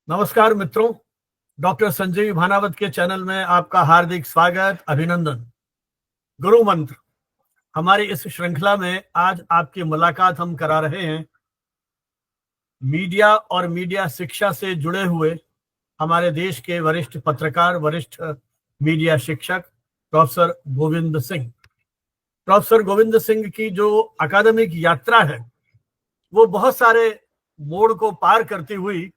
नमस्कार मित्रों, डॉक्टर संजीव भानावत के चैनल में आपका हार्दिक स्वागत, अभिनंदन। गुरु मंत्र हमारी इस श्रृंखला में आज आपकी मुलाकात हम करा रहे हैं मीडिया और मीडिया शिक्षा से जुड़े हुए हमारे देश के वरिष्ठ पत्रकार, वरिष्ठ मीडिया शिक्षक प्रोफेसर गोविंद सिंह। प्रोफेसर गोविंद सिंह की जो अकादमिक यात्रा है वो बहुत सारे मोड़ को पार करती हुई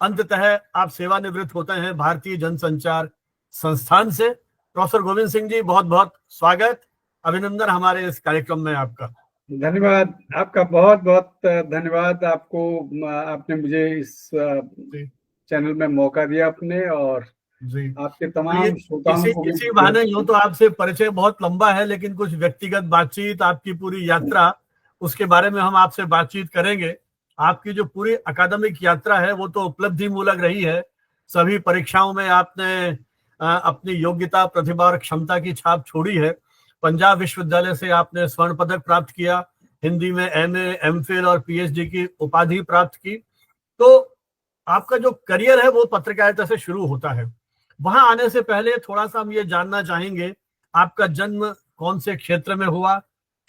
अंततः आप सेवानिवृत्त होते हैं भारतीय जनसंचार संस्थान से। प्रोफेसर गोविंद सिंह जी, बहुत बहुत स्वागत, अभिनंदन हमारे इस कार्यक्रम में आपका। धन्यवाद, आपका बहुत बहुत धन्यवाद। आपने मुझे इस चैनल में मौका दिया अपने, और जी आपके तमाम श्रोताओं को भी। इसी बहाने यूं तो आपसे परिचय बहुत लंबा है, लेकिन कुछ व्यक्तिगत बातचीत, आपकी पूरी यात्रा, उसके बारे में हम आपसे बातचीत करेंगे। आपकी जो पूरी अकादमिक यात्रा है वो तो उपलब्धि मूलक रही है। सभी परीक्षाओं में आपने अपनी योग्यता, प्रतिभा और क्षमता की छाप छोड़ी है। पंजाब विश्वविद्यालय से आपने स्वर्ण पदक प्राप्त किया, हिंदी में एमए, एमफिल और पीएचडी की उपाधि प्राप्त की। तो आपका जो करियर है वो पत्रकारिता से शुरू होता है। वहां आने से पहले थोड़ा सा हम ये जानना चाहेंगे, आपका जन्म कौन से क्षेत्र में हुआ,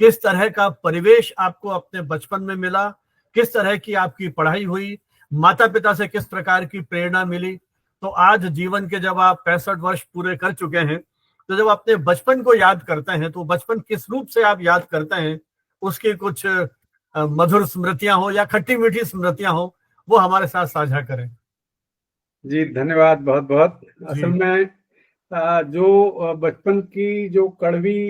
किस तरह का परिवेश आपको अपने बचपन में मिला, किस तरह की आपकी पढ़ाई हुई, माता पिता से किस प्रकार की प्रेरणा मिली। तो आज जीवन के जब आप 65 वर्ष पूरे कर चुके हैं, तो जब अपने बचपन को याद करते हैं तो बचपन किस रूप से आप याद करते हैं, उसकी कुछ मधुर स्मृतियां हो या खट्टी मीठी स्मृतियां हो, वो हमारे साथ साझा करें। जी धन्यवाद, बहुत बहुत। असल में जो बचपन की जो कड़वी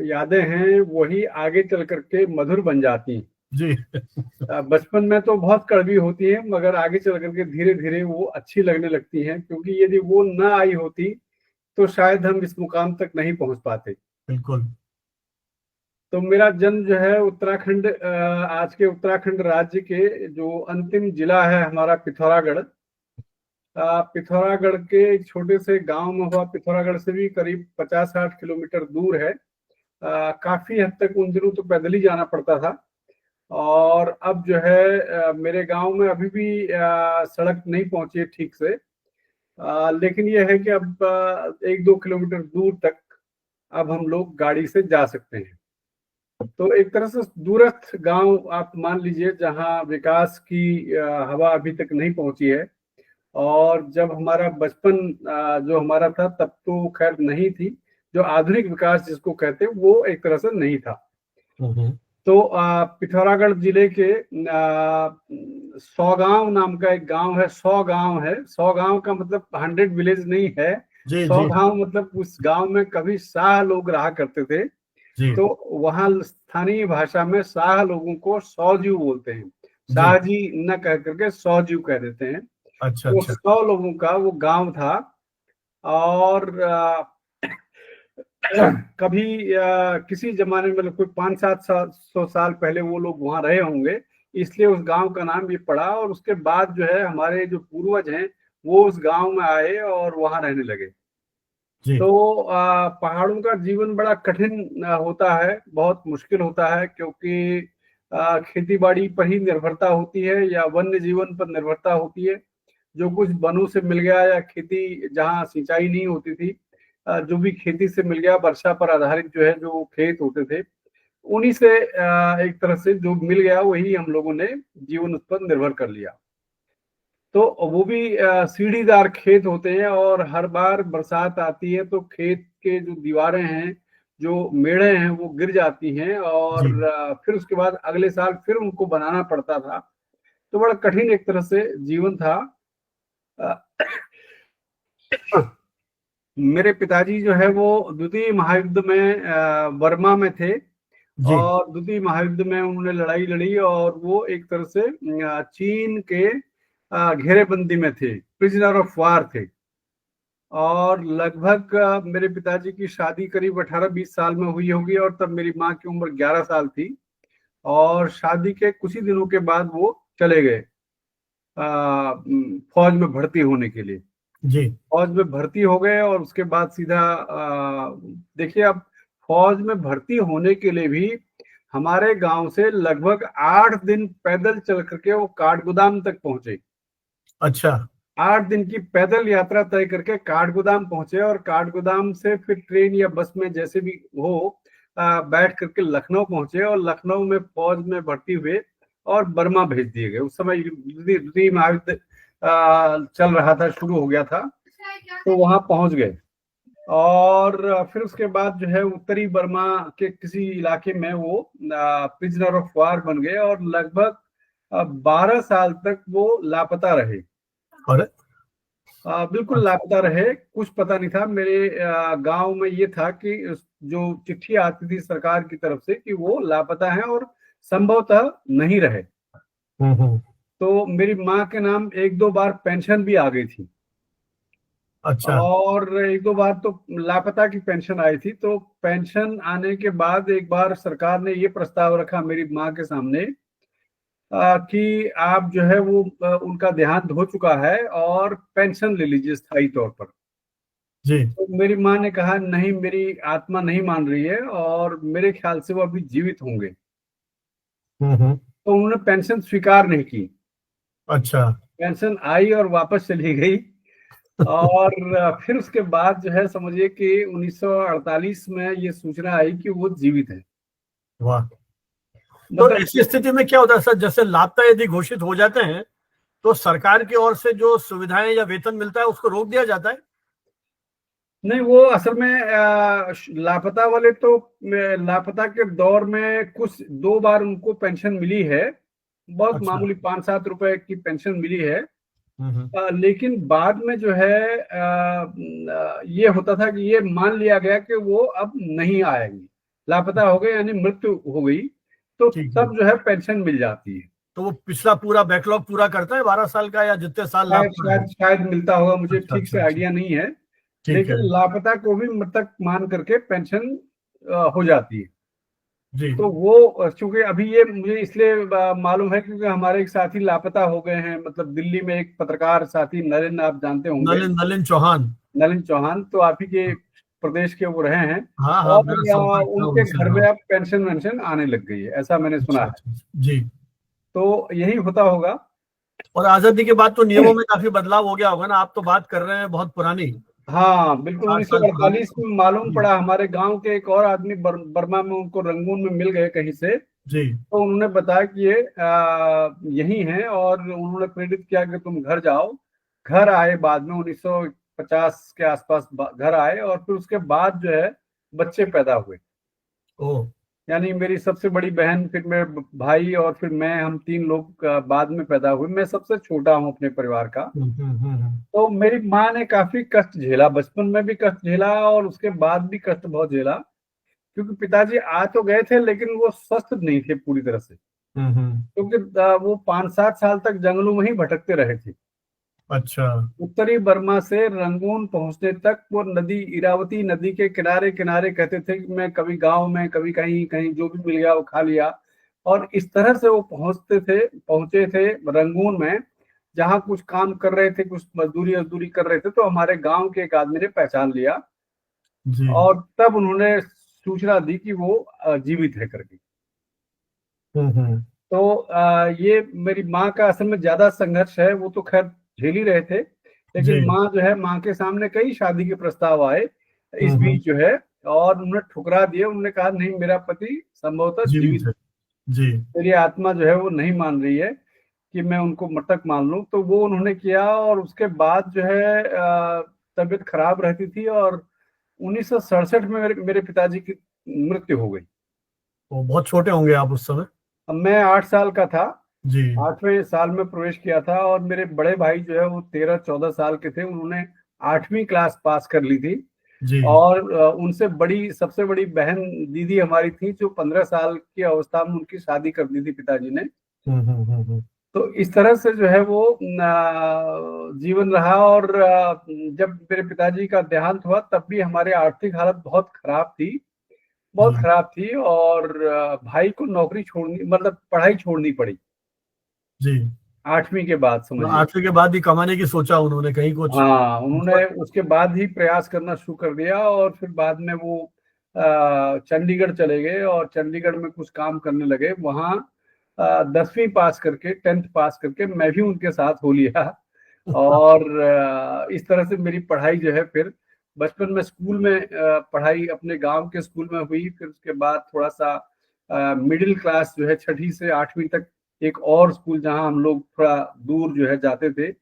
यादें हैं वही आगे चल करके मधुर बन जाती हैं। जी बचपन में तो बहुत कड़वी होती है, मगर आगे चल करके धीरे धीरे वो अच्छी लगने लगती हैं, क्योंकि यदि वो ना आई होती तो शायद हम इस मुकाम तक नहीं पहुंच पाते। बिल्कुल। तो मेरा जन्म जो है उत्तराखंड, आज के उत्तराखंड राज्य के जो अंतिम जिला है हमारा पिथौरागढ़, पिथौरागढ़ के एक छोटे से गांव में हुआ। पिथौरागढ़ से भी करीब 50-60 किलोमीटर दूर है। काफी हद तक उन दिनों तो पैदल ही जाना पड़ता था। और अब जो है मेरे गांव में अभी भी सड़क नहीं पहुंची है ठीक से, लेकिन यह है कि अब 1-2 किलोमीटर दूर तक अब हम लोग गाड़ी से जा सकते हैं। तो एक तरह से दूरस्थ गांव आप मान लीजिए, जहां विकास की हवा अभी तक नहीं पहुंची है। और जब हमारा बचपन जो हमारा था तब तो खैर नहीं थी, जो आधुनिक विकास जिसको कहते हैं वो एक तरह से नहीं था। तो पिथौरागढ़ जिले के सौगांव नाम का एक गांव है। 100 गांव है। 100 गांव का मतलब 100 विलेज नहीं है। 100 गांव मतलब उस गांव में कभी शाह लोग रहा करते थे। तो वहां स्थानीय भाषा में शाह लोगों को सौजीव बोलते हैं। शाहजी न कह करके सौजीव कह देते हैं। अच्छा, वो अच्छा। 100 लोगों का वो गांव था। और कभी किसी जमाने में, मतलब कोई 500-700 साल पहले वो लोग वहां रहे होंगे, इसलिए उस गांव का नाम ये पड़ा। और उसके बाद जो है हमारे जो पूर्वज हैं वो उस गांव में आए और वहां रहने लगे। तो पहाड़ों का जीवन बड़ा कठिन होता है, बहुत मुश्किल होता है, क्योंकि खेती बाड़ी पर ही निर्भरता होती है या वन्य जीवन पर निर्भरता होती है। जो कुछ वनों से मिल गया या खेती, जहाँ सिंचाई नहीं होती थी, जो भी खेती से मिल गया, वर्षा पर आधारित जो है जो खेत होते थे, उन्हीं से एक तरह से जो मिल गया वही हम लोगों ने जीवन उस पर निर्भर कर लिया। तो वो भी सीढ़ीदार खेत होते हैं, और हर बार बरसात आती है तो खेत के जो दीवारें हैं, जो मेढ़े हैं, वो गिर जाती हैं। और फिर उसके बाद अगले साल फिर उनको बनाना पड़ता था। तो बड़ा कठिन एक तरह से जीवन था। मेरे पिताजी जो है वो द्वितीय महायुद्ध में बर्मा में थे। और द्वितीय महायुद्ध में उन्होंने लड़ाई लड़ी, और वो एक तरह से चीन के घेरेबंदी में थे, प्रिजनर ऑफ वार थे। और लगभग मेरे पिताजी की शादी करीब 18-20 साल में हुई होगी, और तब मेरी माँ की उम्र 11 साल थी। और शादी के कुछ ही दिनों के बाद वो चले गए फौज में भर्ती होने के लिए। फौज में भर्ती हो गए, और उसके बाद सीधा देखिए, अब फौज में भर्ती होने के लिए भी हमारे गांव से लगभग 8 दिन पैदल चल करके वो काठगोदाम तक पहुंचे। अच्छा। 8 दिन की पैदल यात्रा तय करके काठगोदाम पहुंचे और काठगोदाम से फिर ट्रेन या बस में जैसे भी हो बैठ करके लखनऊ पहुंचे और लखनऊ में फौज में भर्ती हुए और बर्मा भेज दिए गए। उस समय युद्ध महायुद्ध चल रहा था, शुरू हो गया था, तो वहां पहुंच गए। और फिर उसके बाद जो है उत्तरी बर्मा के किसी इलाके में वो प्रिजनर ऑफ वार बन गए और लगभग 12 साल तक वो लापता रहे। और बिल्कुल लापता रहे, कुछ पता नहीं था। मेरे गांव में ये था कि जो चिट्ठी आती थी सरकार की तरफ से कि वो लापता है और संभवतः नहीं रहे, हम्म। तो मेरी माँ के नाम एक दो बार पेंशन भी आ गई थी अच्छा। और एक दो बार तो लापता की पेंशन आई थी। तो पेंशन आने के बाद एक बार सरकार ने ये प्रस्ताव रखा मेरी माँ के सामने कि आप जो है वो उनका देहांत हो चुका है और पेंशन ले लीजिए स्थायी तौर पर। जी। तो मेरी माँ ने कहा नहीं, मेरी आत्मा नहीं मान रही है और मेरे ख्याल से वो अभी जीवित होंगे। हम्म। तो उन्होंने पेंशन स्वीकार नहीं की। अच्छा। पेंशन आई और वापस चली गई। और फिर उसके बाद जो है समझिए कि 1948 में ये सूचना आई कि वो जीवित है। वाह। तो मतलब ऐसी स्थिति में क्या होता है सर, जैसे लापता यदि घोषित हो जाते हैं तो सरकार की ओर से जो सुविधाएं या वेतन मिलता है उसको रोक दिया जाता है? नहीं, वो असल में लापता वाले तो लापता के दौर में कुछ दो बार उनको पेंशन मिली है, बहुत अच्छा। मामूली 5-7 रुपए की पेंशन मिली है। हम्म। लेकिन बाद में जो है ये होता था कि ये मान लिया गया कि वो अब नहीं आएंगे, लापता हो गए यानी मृत्यु हो गई, तो ठीक है। तब जो है पेंशन मिल जाती है। तो वो पिछला पूरा बैकलॉग पूरा करता है 12 साल का, या जितने साल शायद लापता है? शायद शायद मिलता होगा, मुझे अच्छा ठीक अच्छा से अच्छा। आइडिया नहीं है। ठीक है। लेकिन लापता को भी मृतक मान करके पेंशन हो जाती है। जी। तो वो चूंकि अभी ये मुझे इसलिए मालूम है क्योंकि हमारे एक साथी लापता हो गए हैं, मतलब दिल्ली में एक पत्रकार साथी नलिन, आप जानते होंगे, नलिन नलिन चौहान। नलिन चौहान, तो आप ही के प्रदेश के वो रहे हैं। हाँ हाँ, और मेरा संपर्क था उनके उनसे, घर हाँ। में अब पेंशन वेंशन आने लग गई है, ऐसा मैंने सुना अच्छा है। अच्छा अच्छा। जी। तो यही होता होगा। और आजादी के बाद तो नियमों में काफी बदलाव हो गया होगा ना, आप तो बात कर रहे हैं बहुत पुरानी, हाँ बिल्कुल, 60 साल पुरानी 1948 तो। में मालूम जी। पड़ा, हमारे गांव के एक और आदमी बर्मा में उनको रंगून में मिल गए कहीं से। जी। तो उन्होंने बताया कि ये यही हैं और उन्होंने प्रेरित किया कि तुम घर जाओ। घर आए बाद में 1950 के आसपास घर आए और फिर उसके बाद जो है बच्चे पैदा हुए। ओ। यानी मेरी सबसे बड़ी बहन, फिर मेरे भाई और फिर मैं, हम 3 लोग बाद में पैदा हुए। मैं सबसे छोटा हूँ अपने परिवार का। हम्म। तो मेरी माँ ने काफी कष्ट झेला, बचपन में भी कष्ट झेला और उसके बाद भी कष्ट बहुत झेला, क्योंकि पिताजी आ तो गए थे लेकिन वो स्वस्थ नहीं थे पूरी तरह से, हम्म। क्योंकि वो 5-7 साल तक जंगलों में ही भटकते रहे थे। अच्छा। उत्तरी बर्मा से रंगून पहुंचने तक वो नदी, इरावती नदी के किनारे किनारे कहते थे कि मैं कभी गांव में, कभी कहीं कहीं, जो भी मिल गया वो खा लिया। और इस तरह से वो पहुंचे थे रंगून में, जहां कुछ काम कर रहे थे, कुछ मजदूरी मजदूरी कर रहे थे, तो हमारे गांव के एक आदमी ने पहचान लिया जी। और तब उन्होंने सूचना दी कि वो जीवित है करके। हम्म। तो ये मेरी माँ का असल में ज्यादा संघर्ष है, वो तो खैर झेल ही रहे थे, लेकिन जी। माँ जो है, माँ के सामने कई शादी के प्रस्ताव आए इस हम्म। बीच जो है, और उन्होंने ठुकरा दिए। उन्होंने कहा नहीं, मेरा पति संभवतः जीवित जीवित, है। जी। मेरी आत्मा जो है वो नहीं मान रही है कि मैं उनको मृतक मान लूं। तो वो उन्होंने किया और उसके बाद जो है तबीयत खराब रहती थी और 1967 में मेरे पिताजी की मृत्यु हो गई। वो बहुत छोटे होंगे आप उस समय? अब मैं 8 साल का था, जी। 8वें साल में प्रवेश किया था और मेरे बड़े भाई जो है वो 13-14 साल के थे, उन्होंने 8वीं क्लास पास कर ली थी। जी। और उनसे बड़ी, सबसे बड़ी बहन दीदी हमारी थी जो 15 साल की अवस्था में उनकी शादी कर दी थी पिताजी ने। हम्म। तो इस तरह से जो है वो जीवन रहा। और जब मेरे पिताजी का देहांत हुआ तब भी हमारे आर्थिक हालत बहुत खराब थी, बहुत जी। खराब थी। और भाई को नौकरी छोड़नी, मतलब पढ़ाई छोड़नी पड़ी जी। 8वीं के बाद, मतलब समझिए। 8वीं के बाद ही कमाने की सोचा उन्होंने, कहीं कुछ हाँ, ऊपर? उन्होंने उसके बाद ही प्रयास करना शुरू कर दिया और फिर बाद में वो चंडीगढ़ चले गए और चंडीगढ़ में कुछ काम करने लगे वहाँ। 10वीं पास करके, 10th पास करके मैं भी उनके साथ हो लिया और इस तरह से मेरी पढ़ाई जो है फिर बचपन में स्कूल में पढ़ाई अपने गांव के स्कूल में हुई। फिर उसके बाद थोड़ा सा मिडिल क्लास जो है 6वीं से 8वीं तक एक और स्कूल जहां हम लोग थोड़ा दूर जो है जाते थे।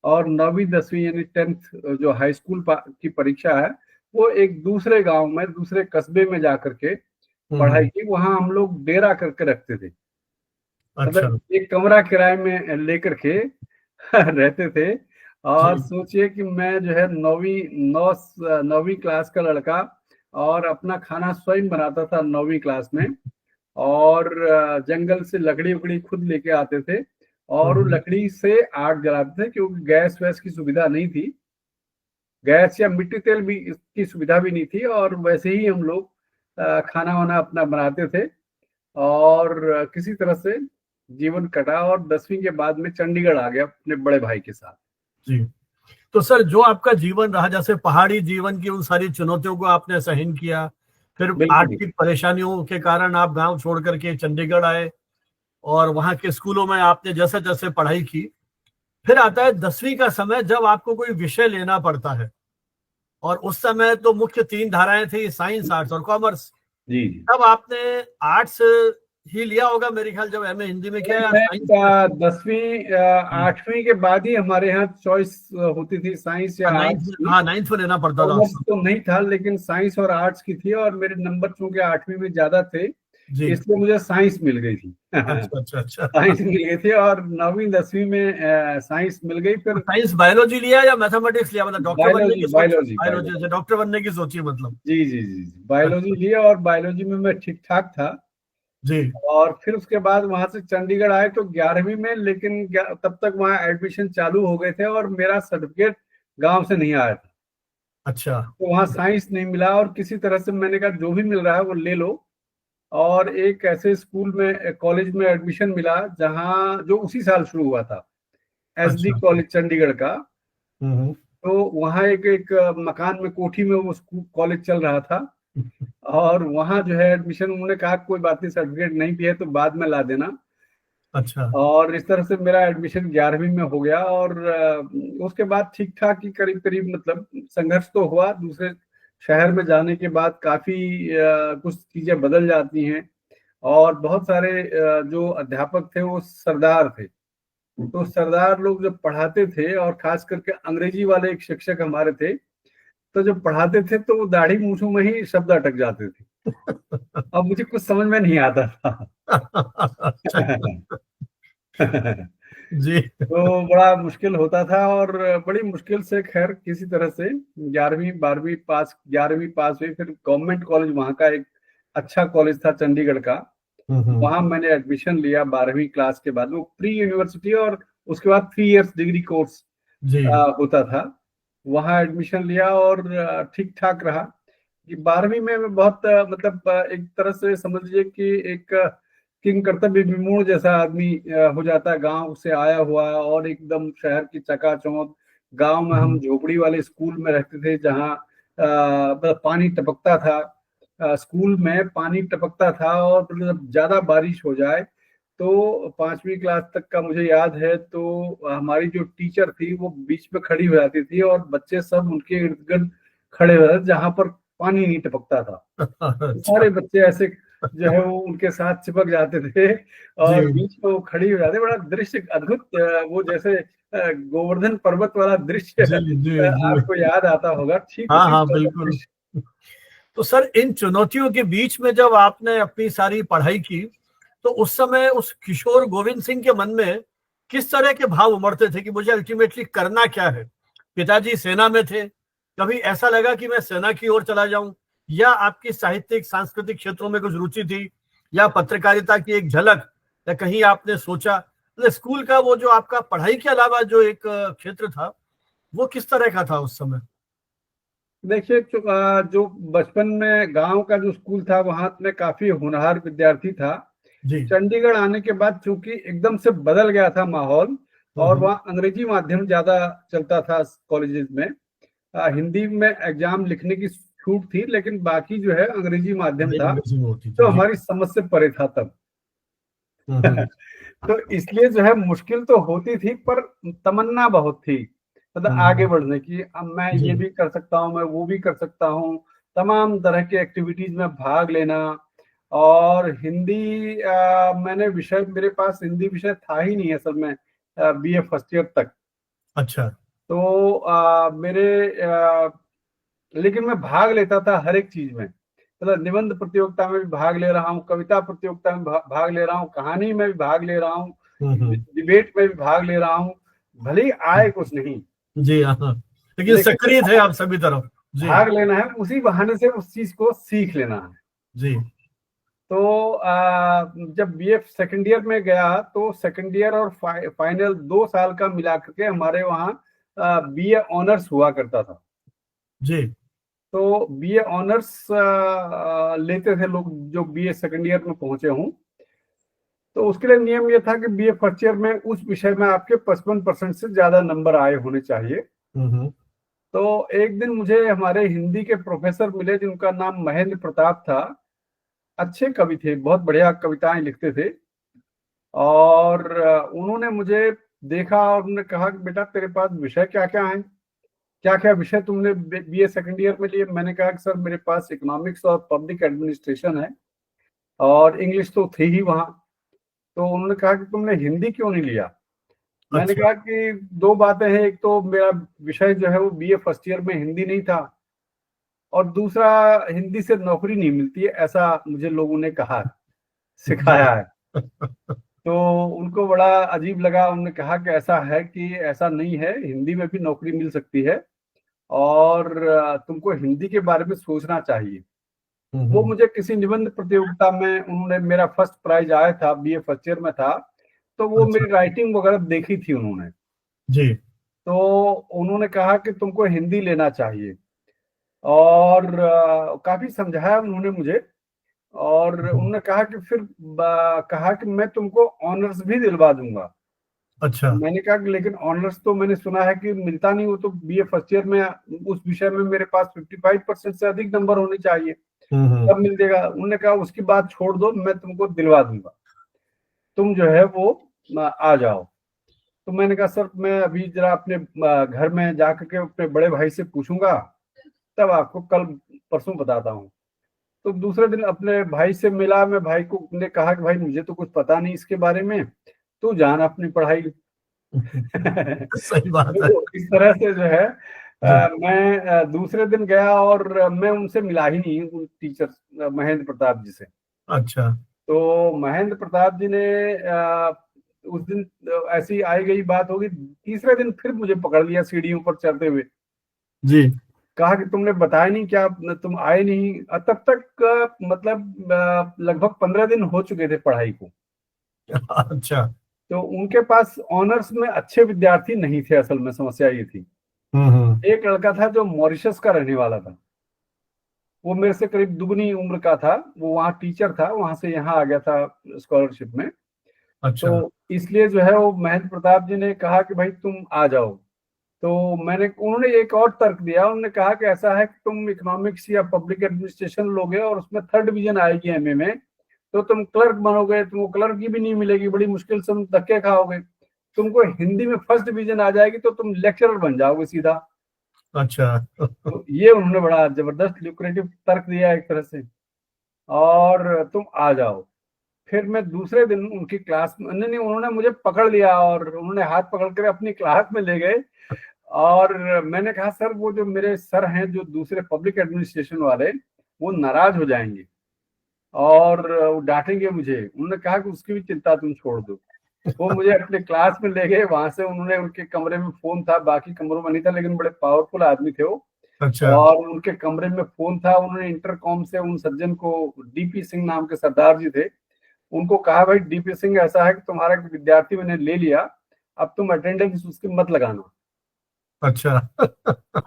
और 9वीं 10वीं यानी 10th जो हाई स्कूल की परीक्षा है वो एक दूसरे गांव में दूसरे कस्बे में जाकर के पढ़ाई की। वहां हम लोग डेरा करके रखते थे, अच्छा। मतलब एक कमरा किराए में लेकर के रहते थे। और जी। सोचिए कि मैं जो है 9वीं क्लास का लड़का और अपना खाना स्वयं बनाता था 9वीं क्लास में। और जंगल से लकड़ी उकड़ी खुद लेके आते थे और वो लकड़ी से आग जलाते थे, क्योंकि गैस वैस की सुविधा नहीं थी, गैस या मिट्टी तेल भी की सुविधा भी नहीं थी। और वैसे ही हम लोग खाना वाना अपना बनाते थे और किसी तरह से जीवन कटा। और 10वीं के बाद में चंडीगढ़ आ गया अपने बड़े भाई के साथ। जी। तो सर, जो आपका जीवन रहा, जैसे पहाड़ी जीवन की उन सारी चुनौतियों को आपने सहन किया, फिर बिल्कुल। आर्थिक परेशानियों के कारण आप गांव छोड़ करके चंडीगढ़ आए और वहां के स्कूलों में आपने जैसे जैसे पढ़ाई की, फिर आता है 10वीं का समय जब आपको कोई विषय लेना पड़ता है। और उस समय तो मुख्य 3 धाराएं थी, साइंस, आर्ट्स और कॉमर्स। जी जी। तब आपने आर्ट्स ही लिया होगा मेरे ख्याल, जब एमए हिंदी में किया, या मैं साइंस में? 10वीं 8वीं के बाद ही हमारे यहाँ चॉइस होती थी साइंस या नाइन्थ आर्ट्स में, की। हाँ, नाइन्थ में लेना पड़ता था कॉमर्स आपको। तो नहीं था, लेकिन साइंस और आर्ट्स की थी। और मेरे नंबर चूंकि 8वीं में ज्यादा थे, जी। इसलिए मुझे साइंस मिल गई थी। अच्छा अच्छा अच्छा। साइंस मिल गई थी और 9वीं 10वीं में साइंस मिल गई। फिर साइंस बायोलॉजी लिया या मैथमेटिक्स लिया, मतलब डॉक्टर बनने बायोलॉजी की सोच? Biology biology biology. से डॉक्टर बनने की सोची मतलब? जी जी जी जी, बायोलॉजी अच्छा। लिया और बायोलॉजी में मैं ठीक ठाक था। जी। और फिर उसके बाद वहां से चंडीगढ़ आए तो 11वीं में, लेकिन तब तक वहां एडमिशन चालू हो गए थे और मेरा सर्टिफिकेट गांव से नहीं आया था। अच्छा तो वहां साइंस नहीं मिला और किसी तरह से मैंने कहा जो भी मिल रहा है वो ले लो। और एक ऐसे स्कूल में कॉलेज में एडमिशन मिला जहां जो उसी साल शुरू हुआ था, एसडी अच्छा। कॉलेज चंडीगढ़ का। हम्म। तो वहां एक एक मकान में कोठी में वो स्कूल कॉलेज चल रहा था। और वहां जो है एडमिशन, उन्होंने कहा कोई बात नहीं, सर्टिफिकेट नहीं भी है तो बाद में ला देना। अच्छा। और इस तरह से मेरा एडमिशन 11वीं में हो गया। और उसके बाद ठीक ठाक ही करीब करीब, मतलब संघर्ष तो हुआ, दूसरे शहर में जाने के बाद काफी कुछ चीजें बदल जाती हैं। और बहुत सारे जो अध्यापक थे वो सरदार थे। तो सरदार लोग जब पढ़ाते थे, और खास करके अंग्रेजी वाले एक शिक्षक हमारे थे, तो जब पढ़ाते थे तो वो दाढ़ी मूछों में ही शब्द अटक जाते थे। अब मुझे कुछ समझ में नहीं आता था। अच्छा। जी। तो बड़ा मुश्किल होता था। और बड़ी मुश्किल से खैर किसी तरह से 11वीं पास हुई। फिर गवर्नमेंट कॉलेज वहाँ का एक अच्छा कॉलेज था चंडीगढ़ का, हम्म। वहां मैंने एडमिशन लिया 12वीं क्लास के बाद। वो प्री यूनिवर्सिटी और उसके बाद 3 इयर्स डिग्री कोर्स जी। होता था। वहां एडमिशन लिया और ठीक ठाक रहा कि 12वीं में मैं बहुत मतलब एक तरह से समझ लीजिए कि एक किंग कर्तव्य विमूढ़ जैसा आदमी हो जाता है, गांव से आया हुआ और एकदम शहर की चकाचौंध। गांव में हम हम्म। झोपड़ी वाले स्कूल में रहते थे जहाँ मतलब पानी टपकता था। स्कूल में पानी टपकता था और मतलब ज्यादा बारिश हो जाए तो 5वीं क्लास तक का मुझे याद है, तो हमारी जो टीचर थी वो बीच में खड़ी हो जाती थी और बच्चे सब उनके इर्द गिर्द खड़े हो जाते जहां पर पानी नहीं टपकता था। अच्छा। सारे बच्चे ऐसे जो है वो उनके साथ चिपक जाते थे जी और बीच में वो खड़ी हो जाते। बड़ा दृश्य अद्भुत, वो जैसे गोवर्धन पर्वत वाला दृश्य जी जी जी। आपको याद आता होगा, ठीक हाँ उसी हाँ, तरह का बिल्कुल। दृश्य। तो सर, इन चुनौतियों के बीच में जब आपने अपनी सारी पढ़ाई की, तो उस समय उस किशोर गोविंद सिंह के मन में किस तरह के भाव उमड़ते थे कि मुझे अल्टीमेटली करना क्या है? पिताजी सेना में थे, कभी ऐसा लगा कि मैं सेना की ओर चला जाऊं, या आपकी साहित्यिक सांस्कृतिक क्षेत्रों में कुछ रुचि थी, या पत्रकारिता की एक झलक, या कहीं आपने सोचा, मतलब स्कूल का वो जो आपका पढ़ाई के अलावा जो एक क्षेत्र था, वो किस तरह का था उस समय? देखिए जो बचपन में गांव का जो स्कूल था वहां में काफी होनहार विद्यार्थी था। जी। चंडीगढ़ आने के बाद चूंकि एकदम से बदल गया था माहौल, और हम्म। वहाँ अंग्रेजी माध्यम ज्यादा चलता था कॉलेजेस में। हिंदी में एग्जाम लिखने की छूट थी, लेकिन बाकी जो है अंग्रेजी माध्यम पढ़ाई था। अंग्रेजी में होती थी तो जी। हमारी समझ से परे था तब। हम्म। तो इसलिए जो है मुश्किल तो होती थी, पर तमन्ना बहुत थी, मतलब आगे बढ़ने की। अब मैं जी ये भी कर सकता हूँ, मैं वो भी कर सकता हूँ, तमाम तरह के एक्टिविटीज में भाग लेना। और हिंदी मैंने विषय, मेरे पास हिंदी विषय था ही नहीं असल में बीए फर्स्ट ईयर तक। अच्छा तो लेकिन मैं भाग लेता था हर एक चीज में, मतलब निबंध प्रतियोगिता में भी भाग ले रहा हूँ, कविता प्रतियोगिता में भाग ले रहा हूँ, कहानी में भी भाग ले रहा हूँ, हम्म डिबेट में भी भाग ले रहा हूँ, भले ही आए कुछ नहीं, जी हाँ, लेकिन लेकिन सक्रिय थे आप सभी तरफ। जी भाग लेना है, उसी बहाने से उस चीज को सीख लेना है। जी तो जब बीए सेकंड ईयर में गया, तो सेकंड ईयर और फाइनल 2 साल का मिला करके हमारे वहाँ बीए ऑनर्स हुआ करता था। जी तो बीए ऑनर्स लेते थे लोग जो बीए सेकंड ईयर में पहुंचे हों। तो उसके लिए नियम ये था कि बीए फर्स्ट ईयर में उस विषय में आपके 55% से ज्यादा नंबर आए होने चाहिए। हम्म तो एक दिन मुझे हमारे हिंदी के प्रोफेसर मिले, जिनका नाम महेंद्र प्रताप था। अच्छे कवि थे, बहुत बढ़िया कविताएं लिखते थे। और उन्होंने मुझे देखा और उन्होंने कहा कि बेटा तेरे पास विषय क्या क्या है, क्या क्या विषय तुमने बीए सेकंड ईयर में लिए। मैंने कहा कि सर मेरे पास इकोनॉमिक्स और पब्लिक एडमिनिस्ट्रेशन है, और इंग्लिश तो थी ही वहाँ। तो उन्होंने कहा कि तुमने हिंदी क्यों नहीं लिया। मैंने अच्छा कहा कि दो बातें हैं, एक तो मेरा विषय जो है वो बीए फर्स्ट ईयर में हिंदी नहीं था, और दूसरा हिंदी से नौकरी नहीं मिलती है, ऐसा मुझे लोगों ने कहा, जी सिखाया है। तो उनको बड़ा अजीब लगा, उन्होंने कहा कि ऐसा है कि ऐसा नहीं है, हिंदी में भी नौकरी मिल सकती है, और तुमको हिंदी के बारे में सोचना चाहिए। वो हम्म मुझे किसी निबंध प्रतियोगिता में, उन्होंने, मेरा फर्स्ट प्राइज आया था, बीए फर्स्ट ईयर में था, तो वो अच्छा मेरी राइटिंग वगैरह देखी थी उन्होंने। जी तो उन्होंने कहा कि तुमको हिंदी लेना चाहिए, और काफी समझाया उन्होंने मुझे। और हम्म, उन्होंने कहा कि फिर कहा कि मैं तुमको ऑनर्स भी दिलवा दूंगा। अच्छा मैंने कहा कि लेकिन ऑनर्स तो मैंने सुना है कि मिलता नहीं, वो तो बीए फर्स्ट ईयर में उस विषय में मेरे पास 55% से अधिक नंबर होने चाहिए, हम्म तब मिल देगा। उन्होंने कहा उसकी बात छोड़ दो, मैं तुमको दिलवा दूंगा, तुम जो है वो आ जाओ। तो मैंने कहा सर मैं अभी जरा अपने घर में जाकर के अपने बड़े भाई से पूछूंगा, तब आपको कल परसों बताता हूँ। तो दूसरे दिन अपने भाई से मिला, मैं भाई को ने कहा कि भाई मुझे तो कुछ पता नहीं इसके बारे में, तू जान अपनी पढ़ाई। सही बात है। तो इस तरह से जो है जी मैं दूसरे दिन गया, और मैं उनसे मिला ही नहीं, उन टीचर महेंद्र प्रताप जी से। अच्छा तो महेंद्र प्रताप जी ने उस दिन ऐसी आई गई बात होगी, तीसरे दिन फिर मुझे पकड़ लिया सीढ़ियों पर चढ़ते हुए। जी कहा कि तुमने बताया नहीं, क्या तुम आए नहीं। तब तक मतलब लगभग 15 दिन हो चुके थे पढ़ाई को। अच्छा तो उनके पास ऑनर्स में अच्छे विद्यार्थी नहीं थे, असल में समस्या ये थी। हम्म एक लड़का था जो मॉरिशस का रहने वाला था, वो मेरे से करीब दुगनी उम्र का था, वो वहाँ टीचर था, वहां से यहाँ आ गया था स्कॉलरशिप में। अच्छा तो इसलिए जो है वो महेंद्र प्रताप जी ने कहा कि भाई तुम आ जाओ। तो उन्होंने एक और तर्क दिया, उन्होंने कहा कि ऐसा है कि तुम इकोनॉमिक्स या पब्लिक एडमिनिस्ट्रेशन लोगे और उसमें थर्ड डिवीजन आएगी एमए में, तो तुम क्लर्क बनोगे, तुमको क्लर्क की भी नहीं मिलेगी, बड़ी मुश्किल से तुम धक्के खाओगे। तुमको हिंदी में फर्स्ट डिवीजन आ जाएगी तो तुम लेक्चरर बन जाओगे सीधा। अच्छा तो ये उन्होंने बड़ा जबरदस्त ल्यूक्रेटिव तर्क दिया एक तरह से, और तुम आ जाओ। फिर मैं दूसरे दिन उनकी क्लास में, नहीं नहीं, उन्होंने मुझे पकड़ लिया और उन्होंने हाथ पकड़ कर अपनी क्लास में ले गए। और मैंने कहा सर वो जो मेरे सर हैं जो दूसरे पब्लिक एडमिनिस्ट्रेशन वाले, वो नाराज हो जाएंगे और वो डांटेंगे मुझे। उन्होंने कहा कि उसकी भी चिंता तुम छोड़ दो। वो मुझे अपने क्लास में ले गए, वहां से उन्होंने, उनके कमरे में फोन था, बाकी कमरों में नहीं था, लेकिन बड़े पावरफुल आदमी थे वो। अच्छा और उनके कमरे में फोन था, उन्होंने इंटरकॉम से उन सज्जन को, डीपी सिंह नाम के सरदार जी थे, उनको कहा भाई डीपी सिंह ऐसा है कि तुम्हारा विद्यार्थी मैंने ले लिया, अब तुम अटेंडेंस उसकी मत लगाना। अच्छा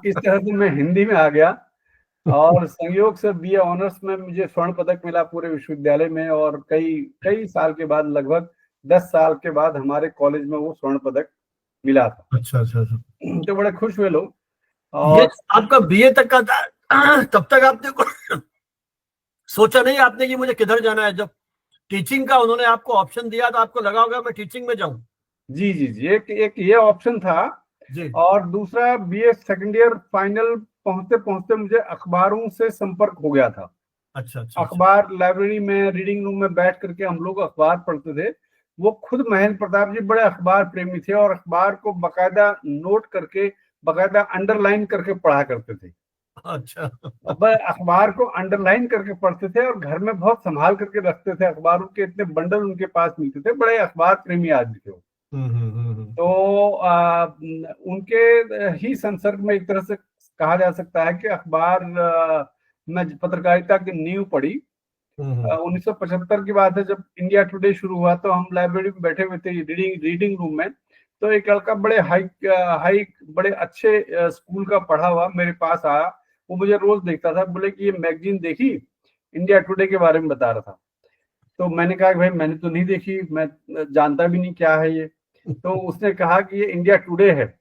इस तरह से मैं हिंदी में आ गया, और संयोग से बीए ऑनर्स में मुझे स्वर्ण पदक मिला पूरे विश्वविद्यालय में, और कई कई साल के बाद, लगभग 10 साल के बाद हमारे कॉलेज में वो स्वर्ण पदक मिला था। अच्छा अच्छा अच्छा। तो बड़े खुश हुए लोग। ये और आपका बीए तक का था, तब तक आपने सोचा नहीं आपने कि मुझे किधर जाना है? जब टीचिंग का उन्होंने आपको ऑप्शन दिया तो आपको लगा होगा मैं टीचिंग में जाऊं। जी जी जी, एक एक ये ऑप्शन था। जी। और दूसरा, बीए सेकंड ईयर फाइनल पहुंचते पहुंचते मुझे अखबारों से संपर्क हो गया था। अच्छा अच्छा अच्छा। अखबार लाइब्रेरी में, रीडिंग रूम में बैठ करके हम लोग अखबार पढ़ते थे। वो खुद महेंद्र प्रताप जी बड़े अखबार प्रेमी थे और अखबार को बकायदा नोट करके, बकायदा अंडरलाइन करके पढ़ा करते थे। अच्छा। अब अखबार को अंडरलाइन करके पढ़ते थे और घर में बहुत संभाल करके रखते थे। अखबारों के इतने बंडल उनके पास मिलते थे, बड़े अखबार प्रेमी आदमी थे वो। तो उनके ही संसर्ग में एक तरह से कहा जा सकता है कि अखबार में पत्रकारिता की नींव पड़ी। 1975 की बात है, जब इंडिया टुडे शुरू हुआ तो हम लाइब्रेरी में बैठे हुए थे, रीडिंग रीडिंग रूम में। तो एक लड़का बड़े हाई हाई बड़े अच्छे स्कूल का पढ़ा हुआ मेरे पास आया। वो मुझे रोज देखता था, बोले कि ये मैगजीन देखी, इंडिया टुडे के बारे में बता रहा था। तो मैंने कहा कि भाई मैंने तो नहीं देखी, मैं जानता भी नहीं क्या है ये। तो उसने कहा कि ये इंडिया टुडे है,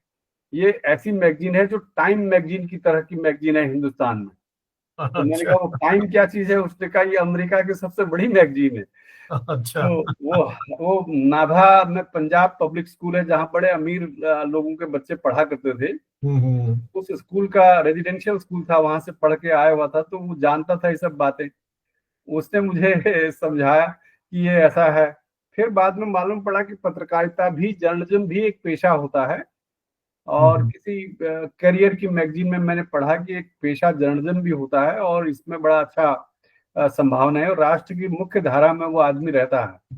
ये ऐसी मैगजीन है जो टाइम मैगजीन की तरह की मैगजीन है हिंदुस्तान में। तो मैंने अच्छा कहा वो टाइम क्या चीज है? उसने कहा ये अमेरिका की सबसे बड़ी मैगजीन है। अच्छा। तो वो नाभा में पंजाब पब्लिक स्कूल है, जहाँ बड़े अमीर लोगों के बच्चे पढ़ा करते थे। हम्म। उस स्कूल का रेजिडेंशियल स्कूल था, वहां से पढ़ के आया हुआ था, तो वो जानता था ये सब बातें। उसने मुझे समझाया कि ये ऐसा है। फिर बाद में मालूम पड़ा कि पत्रकारिता भी, जर्नलिज्म भी एक पेशा होता है। और हम्म। किसी करियर की मैगजीन में मैंने पढ़ा कि एक पेशा जर्नलिज्म भी होता है और इसमें बड़ा अच्छा संभावना है, और राष्ट्र की मुख्य धारा में वो आदमी रहता है।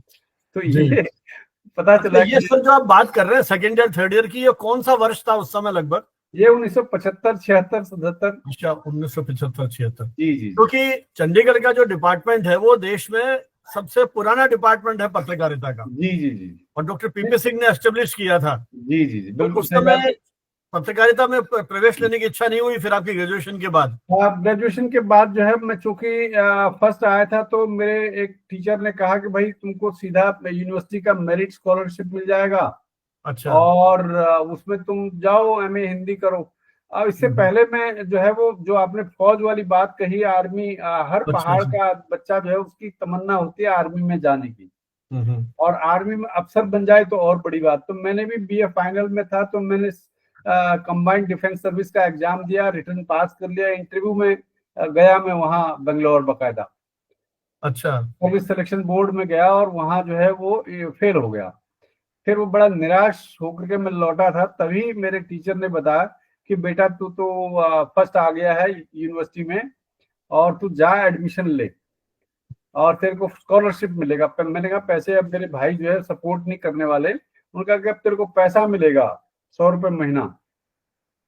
तो जी। ये पता अच्छा, चला ये कि सब जो आप बात कर रहे हैं सेकेंड ईयर थर्ड ईयर की, ये कौन सा वर्ष था उस समय लगभग? ये 1975, 76, 77। अच्छा, 1975-76। जी जी जी क्योंकि चंडीगढ़ का जो डिपार्टमेंट है वो देश में सबसे पुराना डिपार्टमेंट है पत्रकारिता का, जी जी जी और डॉक्टर पीपी सिंह ने एस्टेब्लिश किया था। जी जी जी, तो बिल्कुल उस सही बात। समय पत्रकारिता में प्रवेश लेने की इच्छा नहीं हुई फिर आपकी ग्रेजुएशन के बाद? ग्रेजुएशन के बाद जो है, मैं चूंकि फर्स्ट आया था, तो मेरे एक टीचर ने कहा कि भाई तुमको सीधा यूनिवर्सिटी का मेरिट स्कॉलरशिप मिल जाएगा अच्छा। और उसमें तुम जाओ, एमए हिंदी करो। अब इससे हम्म। पहले मैं जो है, वो जो आपने फौज वाली बात कही, आर्मी, हर अच्छा पहाड़ अच्छा। का बच्चा जो है उसकी तमन्ना होती है आर्मी में जाने की। हम्म। और आर्मी में अफसर बन जाए तो और बड़ी बात। तो मैंने भी बीए फाइनल में था, तो मैंने कंबाइंड डिफेंस सर्विस का एग्जाम दिया, रिटर्न पास कर लिया। इंटरव्यू में गया मैं वहाँ बेंगलोर बकायदा, अच्छा। सर्विस सिलेक्शन बोर्ड में गया, और वहाँ जो है वो फेल हो गया। फिर वो बड़ा निराश होकर के मैं लौटा था, तभी मेरे टीचर ने बताया कि बेटा तू तो फर्स्ट आ गया है यूनिवर्सिटी में, और तू जा एडमिशन ले और तेरे को स्कॉलरशिप मिलेगा। मैंने कहा पैसे अब मेरे भाई जो है सपोर्ट नहीं करने वाले। उन्होंने कहा कि अब तेरे को पैसा मिलेगा 100 रुपये महीना।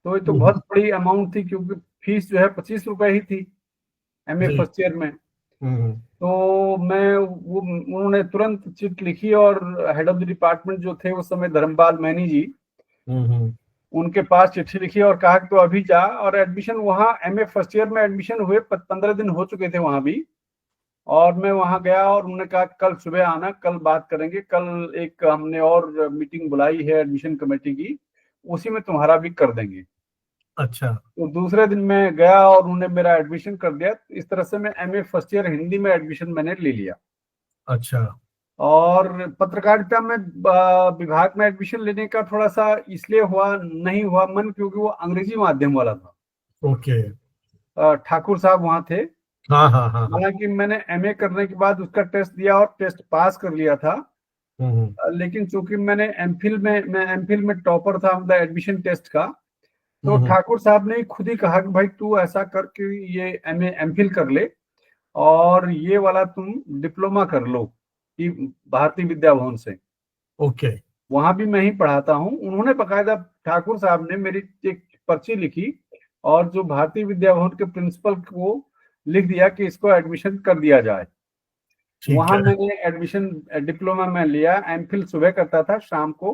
तो ये तो बहुत हम्म। बड़ी अमाउंट थी, क्योंकि फीस जो है 25 रुपए ही थी एमए जी। फर्स्ट ईयर में। हम्म। तो मैं वो उन्होंने तुरंत चिट लिखी, और हेड ऑफ द डिपार्टमेंट जो थे उस समय, धर्मपाल मैनी जी, हम्म। उनके पास चिट्ठी लिखी और कहा कि तो अभी जा। और एडमिशन वहाँ एमए फर्स्ट ईयर में एडमिशन हुए 15 दिन हो चुके थे वहाँ भी। और मैं वहां गया और उन्होंने कहा कल सुबह आना, कल बात करेंगे। कल एक हमने और मीटिंग बुलाई है एडमिशन कमेटी की, उसी में तुम्हारा भी कर देंगे। अच्छा तो दूसरे दिन मैं गया और उन्होंने मेरा एडमिशन कर दिया। इस तरह से मैं एमए फर्स्ट ईयर हिंदी में एडमिशन मैंने ले लिया। अच्छा। और पत्रकारिता में विभाग में एडमिशन लेने का थोड़ा सा इसलिए हुआ नहीं हुआ मन, क्योंकि वो अंग्रेजी माध्यम वाला था। ओके। ठाकुर साहब वहाँ थे। हाँ हाँ हाँ हाँ। हालांकि मैंने एमए करने के बाद उसका टेस्ट दिया और टेस्ट पास कर लिया था। हम्म। लेकिन चूंकि मैं एमफिल में टॉपर था मतलब एडमिशन टेस्ट का। तो हम्म। ठाकुर साहब ने खुद ही कहा कि भाई तू ऐसा कर कि ये एमए एमफिल कर ले, और ये वाला तुम डिप्लोमा कर लो कि भारतीय विद्या भवन से। ओके। वहां भी मैं ही पढ़ाता हूँ। उन्होंने बकायदा, ठाकुर साहब ने मेरी एक पर्ची लिखी और जो भारतीय विद्या भवन के प्रिंसिपल को लिख दिया कि इसको एडमिशन कर दिया जाए। ठीक वहां है। मैंने एडमिशन डिप्लोमा में लिया। एमफिल सुबह करता था, शाम को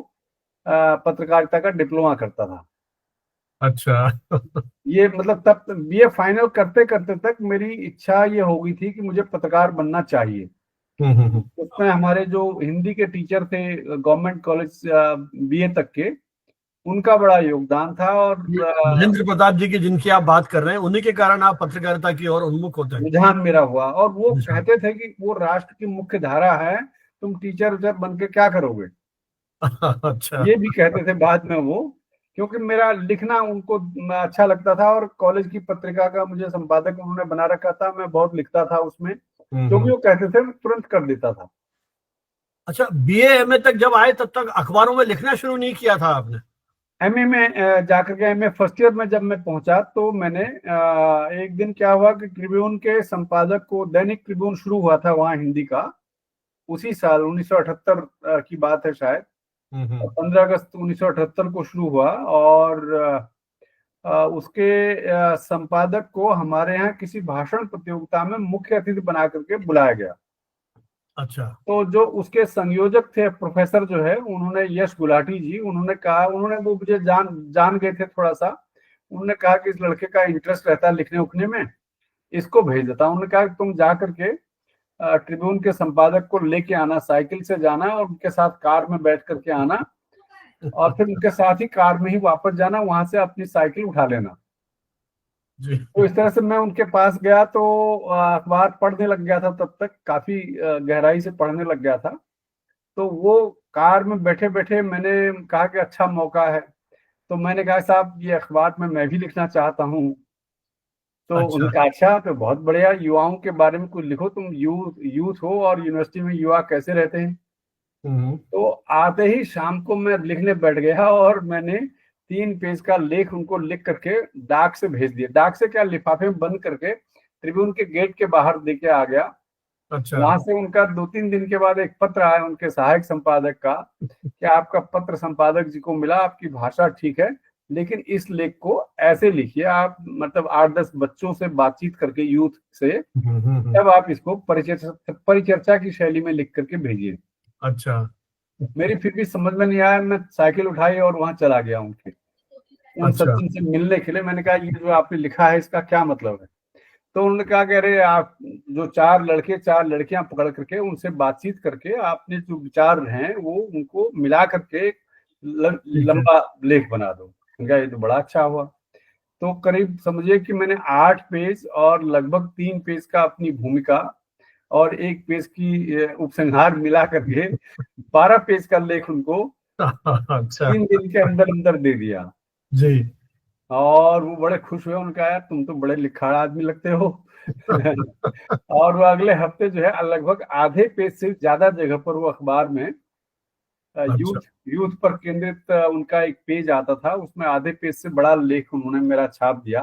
पत्रकारिता का डिप्लोमा करता था। अच्छा। ये मतलब तब बीए फाइनल करते करते तक मेरी इच्छा ये हो गई थी कि मुझे पत्रकार बनना चाहिए। हम्म। उसमें हमारे जो हिंदी के टीचर थे गवर्नमेंट कॉलेज बीए तक के, उनका बड़ा योगदान था। और महेंद्र प्रताप जी की जिनकी आप बात कर रहे हैं, उन्हीं के कारण आप पत्रकारिता की ओर उन्मुख होते हैं। रुझान मेरा हुआ, और वो अच्छा। कहते थे कि वो राष्ट्र की मुख्य धारा है, तुम टीचर उचर बन के क्या करोगे। अच्छा। ये भी कहते थे बाद में वो, क्योंकि मेरा लिखना उनको अच्छा लगता था, और कॉलेज की पत्रिका का मुझे संपादक उन्होंने बना रखा था, मैं बहुत लिखता था उसमें, जो भी हम्म। वो कहते थे मैं तुरंत कर देता था। अच्छा, बीए एमए तक जब आए तब तक अखबारों में लिखना शुरू नहीं किया था आपने? एमए में जाकर के, एमए फर्स्ट ईयर में जब मैं पहुंचा तो मैंने एक दिन क्या हुआ कि ट्रिब्यून के संपादक को, दैनिक ट्रिब्यून शुरू हुआ था वहाँ हिंदी का, उसी साल 1978 की बात है शायद, हम्म। 15 अगस्त 1978 को शुरू हुआ। और उसके संपादक को हमारे यहाँ किसी भाषण प्रतियोगिता में मुख्य अतिथि बना करके बुलाया गया। अच्छा। तो जो उसके संयोजक थे, प्रोफेसर जो है, उन्होंने, यश गुलाटी जी, उन्होंने कहा, उन्होंने, वो मुझे जान जान गए थे थोड़ा सा, उन्होंने कहा कि इस लड़के का इंटरेस्ट रहता है लिखने उखने में, इसको भेज देता हूं। उन्होंने कहा कि तुम जा करके ट्रिब्यून के संपादक को लेके आना, साइकिल से जाना और उनके साथ कार में बैठ करके आना, और फिर उनके साथ ही कार में ही वापस जाना, वहां से अपनी साइकिल उठा लेना। जी। तो इस तरह से मैं उनके पास गया, तो अखबार पढ़ने लग गया था, तब तक काफी गहराई से पढ़ने लग गया था। तो वो कार में बैठे बैठे मैंने कहा कि अच्छा मौका है, तो मैंने कहा साहब ये अखबार में मैं भी लिखना चाहता हूँ। तो अच्छा। उन्होंने कहा अच्छा, तो बहुत बढ़िया, युवाओं के बारे में कुछ लिखो, तुम यूथ यूथ हो, और यूनिवर्सिटी में युवा कैसे रहते हैं। हम्म। तो आते ही शाम को मैं लिखने बैठ गया, और मैंने 3 पेज का लेख उनको लिख करके डाक से भेज दिया, डाक से क्या, लिफाफे में बंद करके ट्रिब्यून के गेट के बाहर देके आ गया। अच्छा। वहां से उनका 2-3 दिन के बाद एक पत्र आया उनके सहायक संपादक का, कि आपका पत्र संपादक जी को मिला, आपकी भाषा ठीक है, लेकिन इस लेख को ऐसे लिखिए आप, मतलब 8-10 बच्चों से बातचीत करके, यूथ से, तब आप इसको परिचर्चा परिचर्चा की शैली में लिख करके भेजिए। अच्छा। मेरी फिर भी समझ में नहीं आया, मैं साइकिल उठाई और वहां चला गया उनके, उन अच्छा। सज्जन से मिलने के लिए। मैंने कहा ये जो आपने लिखा है इसका क्या मतलब है। तो उन्होंने कहा कि अरे आप जो 4 लड़के 4 लड़कियां पकड़ करके उनसे बातचीत करके आपने जो विचार हैं वो उनको मिला करके ठीक है। लंबा लेख बना दो। मैंने कहा ये तो बड़ा अच्छा हुआ। तो करीब समझिए कि मैंने 8 पेज और लगभग 3 पेज का अपनी भूमिका और 1 पेज की उपसंहार मिला करके 12 पेज का लेख उनको अच्छा। 3 दिन के अंदर अंदर दे दिया। जी। और वो बड़े खुश हुए, उनका यार तुम तो बड़े लिखाड़ आदमी लगते हो। और वो अगले हफ्ते जो है लगभग आधे पेज से ज्यादा जगह पर वो अखबार में अच्छा। यूथ यूथ पर केंद्रित उनका एक पेज आता था, उसमें आधे पेज से बड़ा लेख उन्होंने मेरा छाप दिया।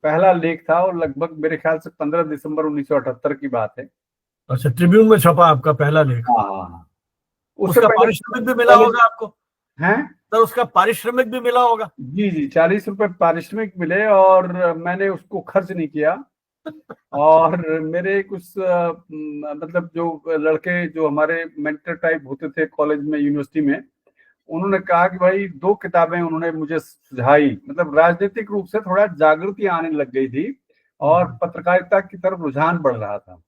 पहला लेख था, और लगभग मेरे ख्याल से 15 दिसंबर 1978 की बात है। अच्छा, ट्रिब्यून में छपा आपका पहला लेख? हाँ हाँ हाँ। उससे उसका पहले पारिश्रमिक भी मिला पहले होगा आपको? हैं। सर, उसका पारिश्रमिक भी मिला होगा? जी जी, 40 रुपए पारिश्रमिक मिले, और मैंने उसको खर्च नहीं किया। और मेरे कुछ मतलब जो लड़के जो हमारे मेंटर टाइप होते थे कॉलेज में, यूनिवर्सिटी में, उन्होंने कहा कि भाई 2 किताबें उन्होंने मुझे सुझाई, मतलब राजनीतिक रूप से थोड़ा जागृति आने लग गई थी और हम्म। पत्रकारिता की तरफ रुझान बढ़ रहा था।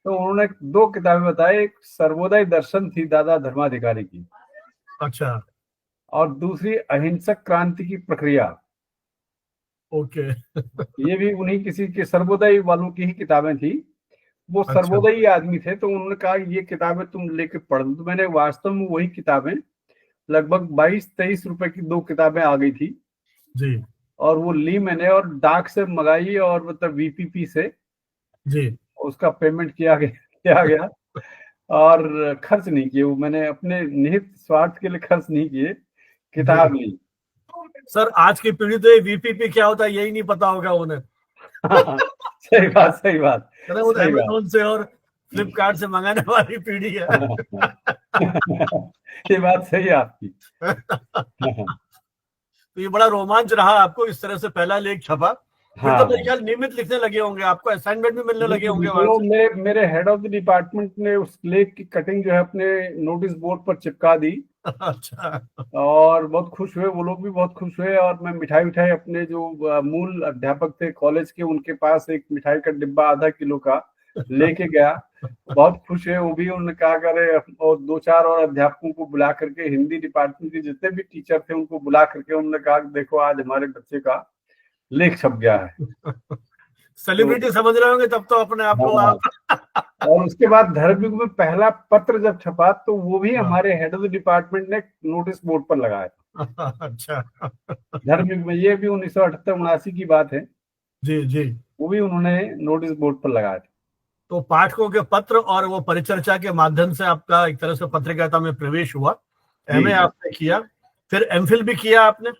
तो उन्होंने 2 किताबें बताई, एक सर्वोदय दर्शन थी दादा धर्माधिकारी की, अच्छा। और दूसरी अहिंसक क्रांति की प्रक्रिया। ओके। ये भी उन्हीं किसी के सर्वोदय वालों की ही किताबें थी। वो अच्छा। सर्वोदयी आदमी थे, तो उन्होंने कहा ये किताबें तुम लेके पढ़ लो। तो मैंने वास्तव में वही किताबें, लगभग 22-23 रुपए की 2 किताबें आ गई थी, जी। और वो ली मैंने, और डाक से मंगाई, और मतलब वीपीपी से जी। उसका पेमेंट किया गया। और खर्च नहीं किए वो, मैंने अपने निहित स्वार्थ के लिए खर्च नहीं किए, जी। किताब ली। सर, आज की पीढ़ी तो ये वीपीपी क्या होता है यही नहीं पता होगा उन्हें। सही बात, सही बात, अरे वो सही बात। अमेजोन से और फ्लिपकार्ट से मंगाने वाली पीढ़ी है। ये बात सही है आपकी। तो ये बड़ा रोमांच रहा आपको, इस तरह से पहला लेख छपा। फिर तो मेरे हाँ, ख्याल नियमित लिखने लगे होंगे, आपको असाइनमेंट भी मिलने लगे बिल्कुल होंगे बिल्कुल। वहां वो से। मेरे मेरे हेड ऑफ द डिपार्टमेंट ने उस लेख की कटिंग जो है अपने नोटिस बोर्ड पर चिपका दी, अच्छा। और बहुत खुश हुए, वो लोग भी बहुत खुश हुए। और मैं मिठाई उठाई, अपने जो मूल अध्यापक थे कॉलेज के, उनके पास एक मिठाई का डिब्बा ½ किलो का लेके गया, बहुत खुश है वो भी। उन्होंने कहा करे, और 2-4 और अध्यापकों को बुला करके, हिंदी डिपार्टमेंट के जितने भी टीचर थे उनको बुला करके उन्होंने कहा कि देखो आज हमारे बच्चे का लेख छप गया है। तो सेलिब्रिटी समझ रहे होंगे तब तो अपने आप को हाँ, आप। और उसके बाद धर्मयुग में पहला पत्र जब छपा तो वो भी हाँ। हमारे हेड ऑफ द डिपार्टमेंट ने नोटिस बोर्ड पर लगाया था। अच्छा। धर्मयुग में, ये भी 1978-79 की बात है, जी जी। वो भी उन्होंने नोटिस बोर्ड पर लगाया था। तो पाठकों के पत्र और वो परिचर्चा के माध्यम से आपका एक तरह से पत्रकारिता में प्रवेश हुआ। जी एमए आपने किया, फिर एमफिल भी किया आपने।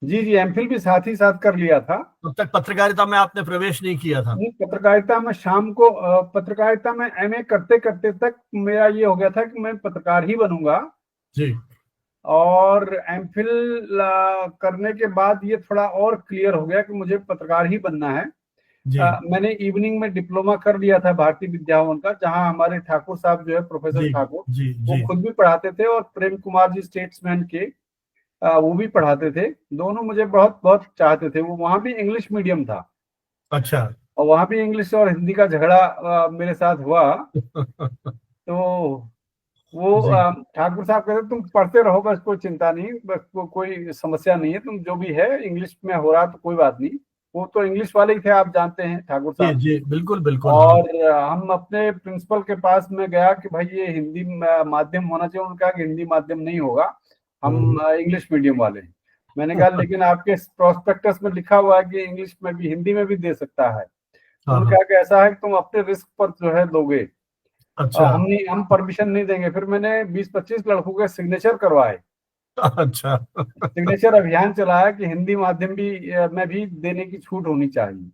जी जी, एमफिल भी साथ ही साथ कर लिया था। तब तक पत्रकारिता में आपने प्रवेश नहीं किया था। नहीं, पत्रकारिता में शाम को पत्रकारिता में एमए करते करते तक मेरा ये हो गया था कि मैं पत्रकार ही बनूंगा। जी और एमफिल करने के बाद ये थोड़ा और क्लियर हो गया कि मुझे पत्रकार ही बनना है। जी मैंने इवनिंग में डिप्लोमा कर लिया था भारतीय विद्याभवन का, जहां हमारे ठाकुर साहब जो है, प्रोफेसर जी ठाकुर, जी वो जी। खुद भी पढ़ाते थे, और प्रेम कुमार जी स्टेट्समैन के वो भी पढ़ाते थे। दोनों मुझे बहुत बहुत चाहते थे। वो वहां भी इंग्लिश मीडियम था, अच्छा। और वहां भी इंग्लिश और हिंदी का झगड़ा मेरे साथ हुआ। तो वो जी ठाकुर साहब कहते तुम पढ़ते रहो, बस कोई चिंता नहीं, बस कोई समस्या नहीं है, तुम जो भी है इंग्लिश में हो रहा तो कोई बात नहीं। वो तो इंग्लिश वाले ही थे, आप जानते हैं ठाकुर जी साहब। जी, बिल्कुल बिल्कुल, हाँ। और हम अपने प्रिंसिपल के पास में गया कि भाई ये हिंदी माध्यम होना चाहिए। उन्होंने कहा कि हिंदी माध्यम नहीं होगा, हम हम्म, इंग्लिश मीडियम वाले हैं। मैंने कहा लेकिन आपके प्रोस्पेक्टस में लिखा हुआ है कि इंग्लिश में भी, हिंदी में भी दे सकता है। तो हाँ उन्होंने हाँ। कहा कि ऐसा है कि तुम अपने रिस्क पर जो है दोगे, अच्छा हम परमिशन नहीं देंगे। फिर मैंने 20-25 लड़कों के सिग्नेचर करवाए, अच्छा। सिग्नेचर अभियान चलाया कि हिंदी माध्यम भी में भी देने की छूट होनी चाहिए।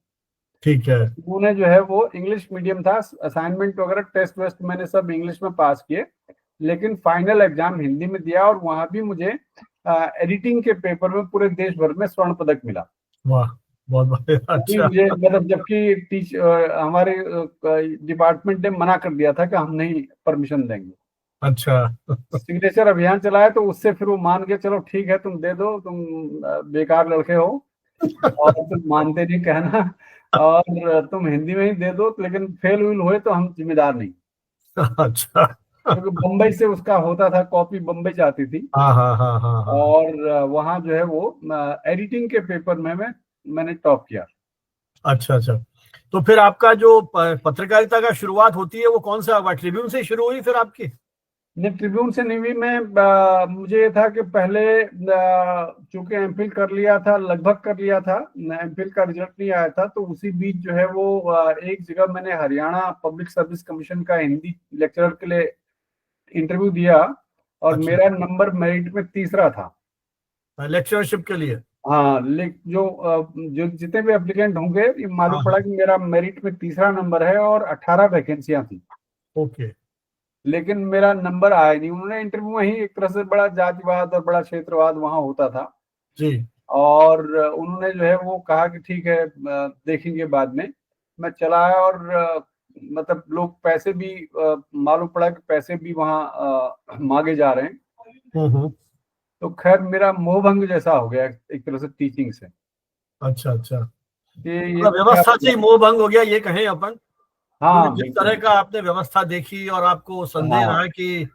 ठीक है। उन्होंने जो है, वो इंग्लिश मीडियम था, असाइनमेंट वगैरह टेस्ट वेस्ट मैंने सब इंग्लिश में पास किए, लेकिन फाइनल एग्जाम हिंदी में दिया, और वहां भी मुझे एडिटिंग के पेपर में पूरे देश भर में स्वर्ण पदक मिला। वाह, बहुत बढ़िया। वो भी अच्छा मुझे, मतलब जबकि हमारे डिपार्टमेंट ने मना कर दिया था कि हम नहीं परमिशन देंगे। अच्छा। सिग्नेचर अभियान चलाया तो उससे फिर वो मान के, चलो ठीक है तुम दे दो, तुम बेकार लड़के हो और तुम मानते नहीं कहना, और तुम हिंदी में ही दे दो, लेकिन फेल व्यूल हुए तो हम जिम्मेदार नहीं। अच्छा। क्योंकि बम्बई से उसका होता था, कॉपी बम्बई जाती थी। हाँ हाँ हाँ हाँ हाँ। और वहां जो है वो एडिटिंग के पेपर में मैंने टॉप किया। अच्छा अच्छा। तो फिर आपका जो पत्रकारिता का शुरुआत होती है वो कौन सा हुआ? ट्रिब्यून से शुरू हुई फिर आपकी? नहीं, ट्रिब्यून से नहीं हुई। मैं मुझे ये था कि पहले चूंकि एमफिल कर लिया था, लगभग कर लिया था, एमफिल का रिजल्ट नहीं आया था, तो उसी बीच जो है वो एक जगह मैंने हरियाणा पब्लिक सर्विस कमीशन का हिंदी लेक्चरर के लिए इंटरव्यू दिया, और अच्छा, मेरा नंबर मेरिट में तीसरा था। लेक्चरशिप के लिए? हाँ, जो जितने भी एप्लीकेंट होंगे, ये हाँ मालूम पड़ा हाँ। कि मेरा मेरिट में तीसरा नंबर है, और 18 वैकेंसियां थी। ओके। लेकिन मेरा नंबर आया नहीं। उन्होंने इंटरव्यू में ही, एक तरह से बड़ा जातिवाद और बड़ा क्षेत्रवाद वहां होता था, जी। और उन्होंने जो है वो कहा कि ठीक है, देखेंगे बाद में। मैं चला आया, और मतलब लोग पैसे भी, मालूम पड़ा कि पैसे भी वहाँ मांगे जा रहे हैं। हम्म। तो खैर मेरा मोहभंग जैसा हो गया एक तरह से टीचिंग से, अच्छा अच्छा। कि ये मतलब क्या व्यवस्था से ही मतलब। मोह भंग हो गया ये कहें अपन? क्योंकि हाँ जिस तरह बिल्कुल। का आपने व्यवस्था देखी और आपको संदेह हाँ रहा कि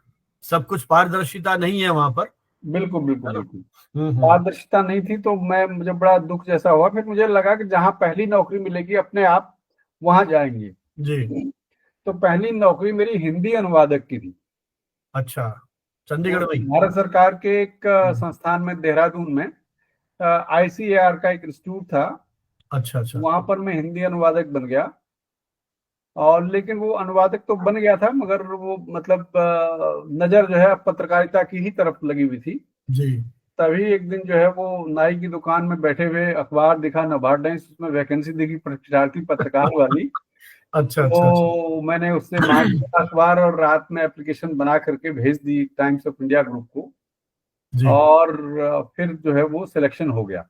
सब कुछ पारदर्शिता नहीं है वहां पर, बिल्कुल बिल्कुल है ना? बिल्कुल। हम्म। पारदर्शिता नहीं थी, तो मुझे बड़ा दुख जैसा हुआ। फिर मुझे लगा कि जहाँ पहली नौकरी मिलेगी अपने आप वहां जाएंगे। जी। तो पहली नौकरी मेरी हिंदी अनुवादक की थी। अच्छा, वो चंडीगढ़ में ही? भारत सरकार के एक हम्म, संस्थान में, देहरादून में, आईसीएआर का एक इंस्टीट्यूट था। अच्छा अच्छा। वहां पर मैं हिंदी अनुवादक बन गया। और लेकिन वो अनुवादक तो बन गया था, मगर वो मतलब नजर जो है पत्रकारिता की ही तरफ लगी हुई थी। जी। तभी एक दिन जो है वो नाई की दुकान में बैठे हुए अखबार दिखा, नवार्ड टाइम्स, उसमें वैकेंसी दिखी प्रत्यार्थी पत्रकार वाली। अच्छा अच्छा अच्छा। तो मैंने उससे मांग लिया अखबार, और रात में एप्लीकेशन बना करके भेज दी टाइम्स ऑफ इंडिया ग्रुप को। जी। और फिर जो है वो सिलेक्शन हो गया।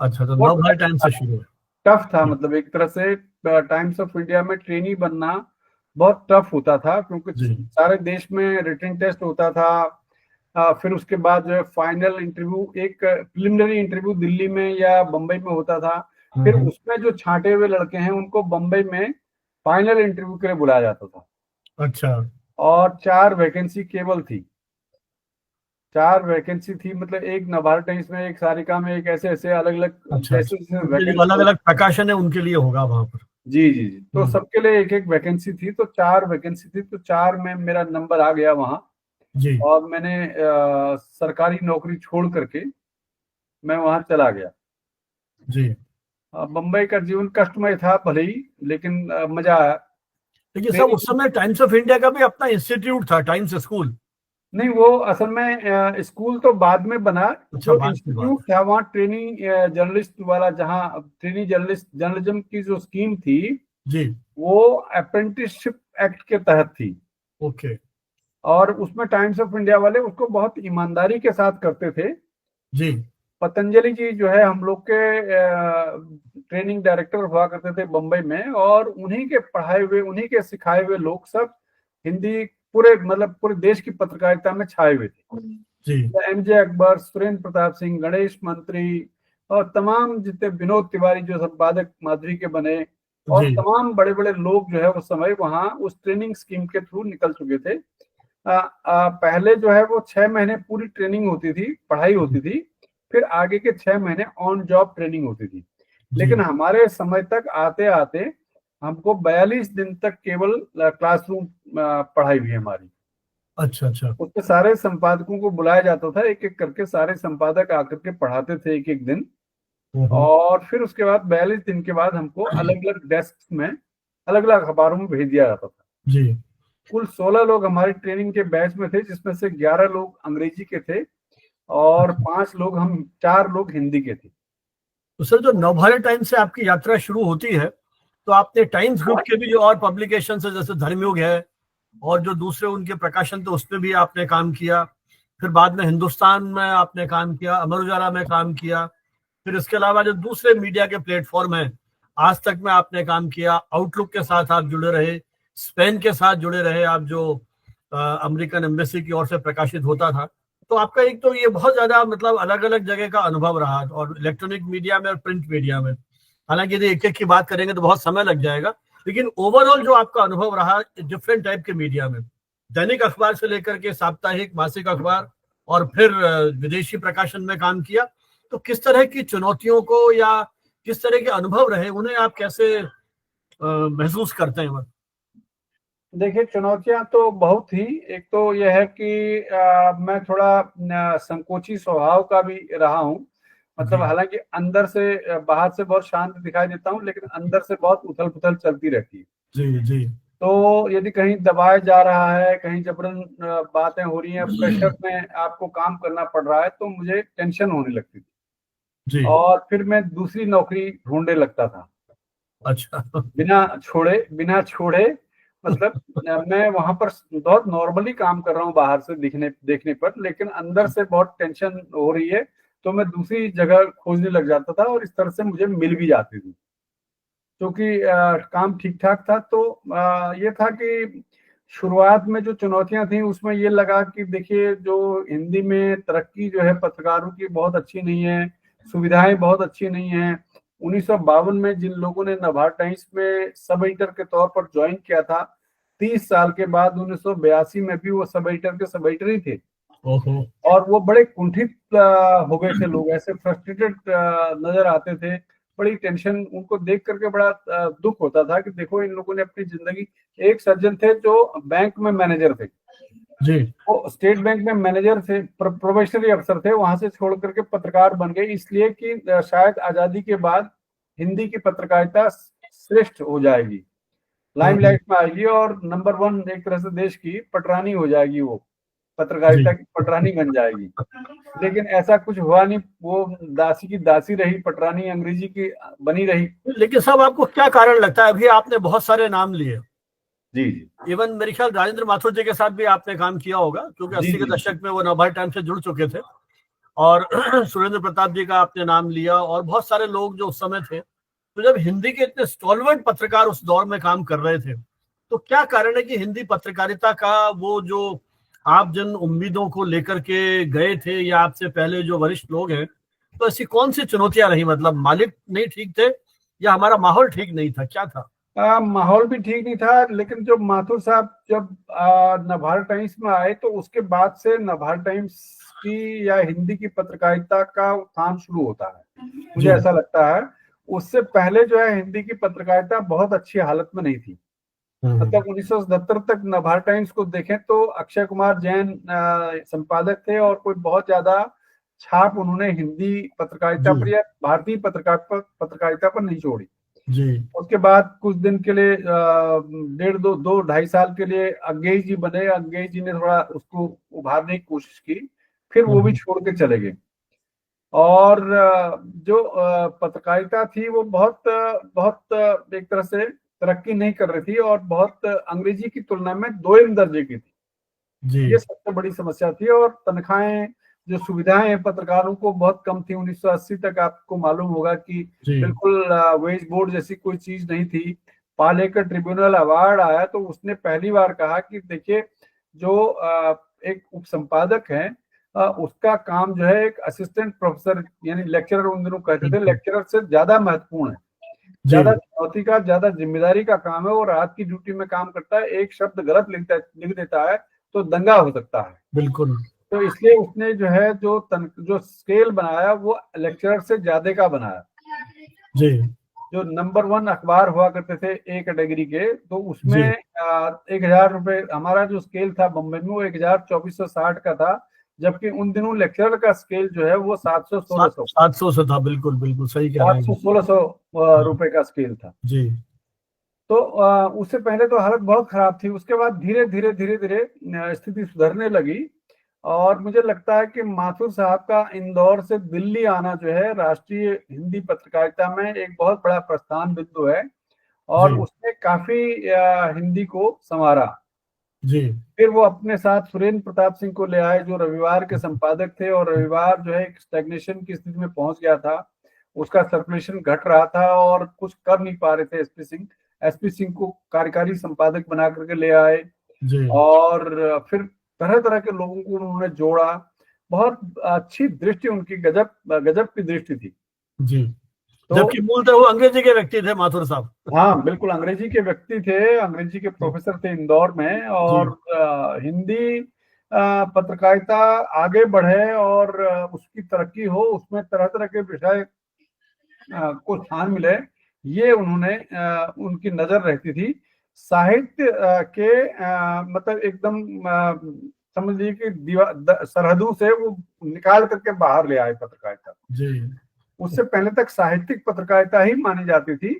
अच्छा, तो बहुत नव भारत टाइम से शुरू है? टफ था, जी मतलब एक तरह से टाइम्स ऑफ इंडिया में ट्रेनी बनना बहुत टफ होता था, क्योंकि जी। सारे देश में रिटन टेस्ट होता था। फिर उसके बाद जो है फाइनल इंटरव्यू, एक प्रिलिमिनरी इंटरव्यू दिल्ली में या बम्बई में होता था। फिर हम्म। उसमें जो छांटे हुए लड़के हैं उनको बम्बई में फाइनल इंटरव्यू के लिए बुलाया जाता था। अच्छा। और 4 वैकेंसी केवल थी, 4 वैकेंसी थी, मतलब एक नवभारत टाइम्स में, एक सारिका में, एक ऐसे ऐसे अलग अलग अच्छा जैसे अच्छा, जैसे उनके जो वैकेंसी। अलग अलग प्रकाशन है उनके लिए होगा वहां पर। जी जी जी, तो हम्म। सबके लिए एक एक वैकेंसी थी, तो 4 वैकेंसी थी, तो 4 में मेरा नंबर आ गया वहाँ। जी और मैंने सरकारी नौकरी छोड़ करके मैं वहाँ चला गया। जी। बम्बई का जीवन कष्टमय था भले ही, लेकिन मजा आया। लेकिन सब उस ट्रेनिंग, समय टाइम्स ऑफ इंडिया का भी अपना इंस्टीट्यूट था, टाइम्स स्कूल। नहीं वो असल में स्कूल तो बाद में बना। अच्छा, जो बात की बात इंस्टीट्यूट था वहाँ ट्रेनिंग जर्नलिस्ट वाला, जहाँ ट्रेनिंग जर्नलिस्ट जर्नलिज्म की जो स्कीम थी, है। जी। वो अप्रेंटिसशिप एक्ट के तहत थी। ओके। और उसमें टाइम्स ऑफ इंडिया वाले उसको बहुत ईमानदारी के साथ करते थे। जी पतंजलि जी जो है हम लोग के ट्रेनिंग डायरेक्टर हुआ करते थे बम्बई में, और उन्हीं के पढ़ाए हुए, उन्हीं के सिखाए हुए लोग सब हिंदी पूरे, मतलब पूरे देश की पत्रकारिता में छाए हुए थे। जी एमजे अकबर, सुरेंद्र प्रताप सिंह, गणेश मंत्री, और तमाम जितने, विनोद तिवारी जो संपादक माधुरी के बने, और जी तमाम बड़े बड़े लोग जो है उस समय वहाँ उस ट्रेनिंग स्कीम के थ्रू निकल चुके थे। पहले जो है वो 6 महीने पूरी ट्रेनिंग होती थी, पढ़ाई होती थी, फिर आगे के 6 महीने ऑन जॉब ट्रेनिंग होती थी। जी। लेकिन हमारे समय तक आते आते हमको 42 दिन तक केवल क्लासरूम पढ़ाई हुई हमारी। अच्छा अच्छा। उसके सारे संपादकों को बुलाया जाता था, एक एक करके सारे संपादक आकर के पढ़ाते थे एक एक दिन। हम्म। और फिर उसके बाद 42 दिन के बाद हमको अलग अलग डेस्क में, अलग अलग अखबारों में भेज दिया जाता था। जी। कुल 16 लोग हमारी ट्रेनिंग के बैच में थे, जिसमें से 11 लोग अंग्रेजी के थे, और 5 लोग, हम 4 लोग हिंदी के थे। तो सर, जो नवभारत टाइम्स से आपकी यात्रा शुरू होती है, तो आपने टाइम्स ग्रुप के भी जो और पब्लिकेशन है जैसे धर्मयुग है और जो दूसरे उनके प्रकाशन थे उसमें भी आपने काम किया। फिर बाद में हिंदुस्तान में आपने काम किया, अमर उजाला में काम किया। फिर इसके अलावा जो दूसरे मीडिया के प्लेटफॉर्म हैं, आज तक में आपने काम किया, आउटलुक के साथ आप जुड़े रहे, स्पेन के साथ जुड़े रहे आप, जो अमेरिकन एम्बेसी की ओर से प्रकाशित होता था। तो आपका एक तो ये बहुत ज्यादा मतलब अलग अलग जगह का अनुभव रहा, और इलेक्ट्रॉनिक मीडिया में और प्रिंट मीडिया में। हालांकि यदि एक एक की बात करेंगे तो बहुत समय लग जाएगा, लेकिन ओवरऑल जो आपका अनुभव रहा डिफरेंट टाइप के मीडिया में, दैनिक अखबार से लेकर के साप्ताहिक, मासिक अखबार, और फिर विदेशी प्रकाशन में काम किया, तो किस तरह की चुनौतियों को या किस तरह के अनुभव रहे उन्हें आप कैसे महसूस करते हैं? देखिए, चुनौतियां तो बहुत थी। एक तो यह है कि मैं थोड़ा संकोची स्वभाव का भी रहा हूँ। मतलब जी हालांकि अंदर से, बाहर से बहुत शांत दिखाई देता हूँ, लेकिन अंदर से बहुत उथल पुथल चलती रहती है। जी जी। तो यदि कहीं दबाया जा रहा है, कहीं जबरन बातें हो रही हैं, प्रेशर में आपको काम करना पड़ रहा है, तो मुझे टेंशन होने लगती थी, जी। और फिर मैं दूसरी नौकरी ढूंढने लगता था, अच्छा। बिना छोड़े। मतलब मैं वहां पर बहुत नॉर्मली काम कर रहा हूँ बाहर से दिखने देखने पर, लेकिन अंदर से बहुत टेंशन हो रही है, तो मैं दूसरी जगह खोजने लग जाता था, और इस तरह से मुझे मिल भी जाती थी, क्योंकि काम ठीक ठाक था। तो ये था कि शुरुआत में जो चुनौतियां थी उसमें ये लगा कि देखिए, जो हिंदी में तरक्की जो है पत्रकारों की बहुत अच्छी नहीं है, सुविधाएं बहुत अच्छी नहीं है। 1952 में जिन लोगों ने नवभारत टाइम्स में सब एडिटर के तौर पर ज्वाइन किया था, 30 साल के बाद 1982 में भी वो सब एडिटर के सब एडिटर ही थे। ओहो। और वो बड़े कुंठित हो गए थे, लोग ऐसे फ्रस्ट्रेटेड नजर आते थे। बड़ी टेंशन, उनको देख करके बड़ा दुख होता था कि देखो, इन लोगों ने अपनी जिंदगी, एक सज्जन थे जो बैंक में मैनेजर थे, जी वो स्टेट बैंक में मैनेजर थे, प्रोबेशनरी अफसर थे, वहां से छोड़ करके पत्रकार बन गए, इसलिए कि शायद आजादी के बाद हिंदी की पत्रकारिता श्रेष्ठ हो जाएगी, हम्म। लाइमलाइट में आएगी, और नंबर 1 एक तरह से देश की पटरानी हो जाएगी, वो जी। पत्रकारिता की पटरानी बन जाएगी। लेकिन ऐसा कुछ हुआ नहीं, वो दासी की दासी रही, पटरानी अंग्रेजी की बनी रही। लेकिन साहब, आपको क्या कारण लगता है? अभी आपने बहुत सारे नाम लिए, जी जी इवन मेरे ख्याल राजेंद्र माथुर जी के साथ भी आपने काम किया होगा, क्योंकि जी 80 के जी दशक में वो नवभारत टाइम से जुड़ चुके थे। और सुरेंद्र प्रताप जी का आपने नाम लिया, और बहुत सारे लोग जो उस समय थे। तो जब हिंदी के इतने स्टॉलवर्ट पत्रकार उस दौर में काम कर रहे थे, तो क्या कारण है कि हिंदी पत्रकारिता का वो जो आप जिन उम्मीदों को लेकर के गए थे, या आपसे पहले जो वरिष्ठ लोग हैं, तो ऐसी कौन सी चुनौतियां रही? मतलब मालिक नहीं ठीक थे, या हमारा माहौल ठीक नहीं था, क्या था? माहौल भी ठीक नहीं था, लेकिन जो माथुर साहब जब नवभारत टाइम्स में आए तो उसके बाद से नवभारत टाइम्स की या हिंदी की पत्रकारिता का उत्थान शुरू होता है, मुझे जी। ऐसा लगता है। उससे पहले जो है हिंदी की पत्रकारिता बहुत अच्छी हालत में नहीं थी। मतलब 1977 तक नवभारत टाइम्स को देखें तो अक्षय कुमार जैन संपादक थे, और कोई बहुत ज्यादा छाप उन्होंने हिंदी पत्रकारिता जी। पर या भारतीय पत्रकारिता पर नहीं छोड़ी। जी। उसके बाद कुछ दिन के लिए डेढ़ दो दो ढाई साल के लिए अंग्रेज जी बने। अंग्रेज जी ने थोड़ा उसको उभारने की कोशिश की, फिर वो भी छोड़ के चले गए। और जो पत्रकारिता थी वो बहुत बहुत एक तरह से तरक्की नहीं कर रही थी, और बहुत अंग्रेजी की तुलना में दोयम दर्जे की थी। जी। ये सबसे बड़ी समस्या थी। और तनख्वाहें, जो सुविधाएं हैं पत्रकारों को, बहुत कम थी। 1980 तक आपको मालूम होगा कि जी। बिल्कुल वेज बोर्ड जैसी कोई चीज नहीं थी। पालेकर ट्रिब्यूनल अवार्ड आया तो उसने पहली बार कहा कि देखिए, जो एक उप संपादक है, उसका काम जो है एक असिस्टेंट प्रोफेसर यानी लेक्चरर उन दिनों कहते थे, बिल्कुल। लेक्चरर से ज्यादा महत्वपूर्ण है, जी। ज्यादा चुनौती का, ज्यादा जिम्मेदारी का काम है। वो रात की ड्यूटी में काम करता है, एक शब्द गलत लिख देता है तो दंगा हो सकता है। बिल्कुल। तो इसलिए उसने जो है जो स्केल बनाया वो लेक्चरर से ज्यादा का बनाया। जी। जो नंबर वन अखबार हुआ करते थे ए कैटेगरी के, तो उसमें जी। 1,000 रुपए हमारा जो स्केल था बम्बई में, वो 1,2460 का था। जबकि उन दिनों लेक्चरर का स्केल जो है वो 700 सात 1600 सात सौ से था। बिल्कुल बिल्कुल सही कह रहे सात हैं। सौ सोलह सौ हाँ। रुपए का स्केल था। जी। तो उससे पहले तो हालत बहुत खराब थी। उसके बाद धीरे धीरे धीरे धीरे स्थिति सुधरने लगी। और मुझे लगता है कि माथुर साहब का इंदौर से दिल्ली आना जो है राष्ट्रीय हिंदी पत्रकारिता में एक बहुत बड़ा प्रस्थान बिंदु है। और जी। उसने काफी हिंदी को संवारा। जी। फिर वो अपने साथ सुरेंद्र प्रताप सिंह को ले आए, जो रविवार के संपादक थे। और रविवार जो है एक स्टैग्नेशन की स्थिति में पहुंच गया था, उसका सर्कुलेशन घट रहा था और कुछ कर नहीं पा रहे थे एसपी सिंह। एसपी सिंह को कार्यकारी संपादक बना करके ले आए। जी। और फिर तरह तरह के लोगों को उन्होंने जोड़ा। बहुत अच्छी दृष्टि उनकी, गजब गजब की दृष्टि थी। जी। तो जबकि मूलतः वो अंग्रेजी के व्यक्ति थे माथुर साहब। हाँ, बिल्कुल अंग्रेजी के व्यक्ति थे, अंग्रेजी के प्रोफेसर थे इंदौर में। और जी। हिंदी पत्रकारिता आगे बढ़े और उसकी तरक्की हो, उसमें तरह तरह के विषय को स्थान मिले, ये उन्होंने उनकी नजर रहती थी। साहित्य के मतलब एकदम समझ लीजिए कि सरहदों से वो निकाल करके बाहर ले आए पत्रकारिता। जी। उससे पहले तक साहित्यिक पत्रकारिता ही मानी जाती थी,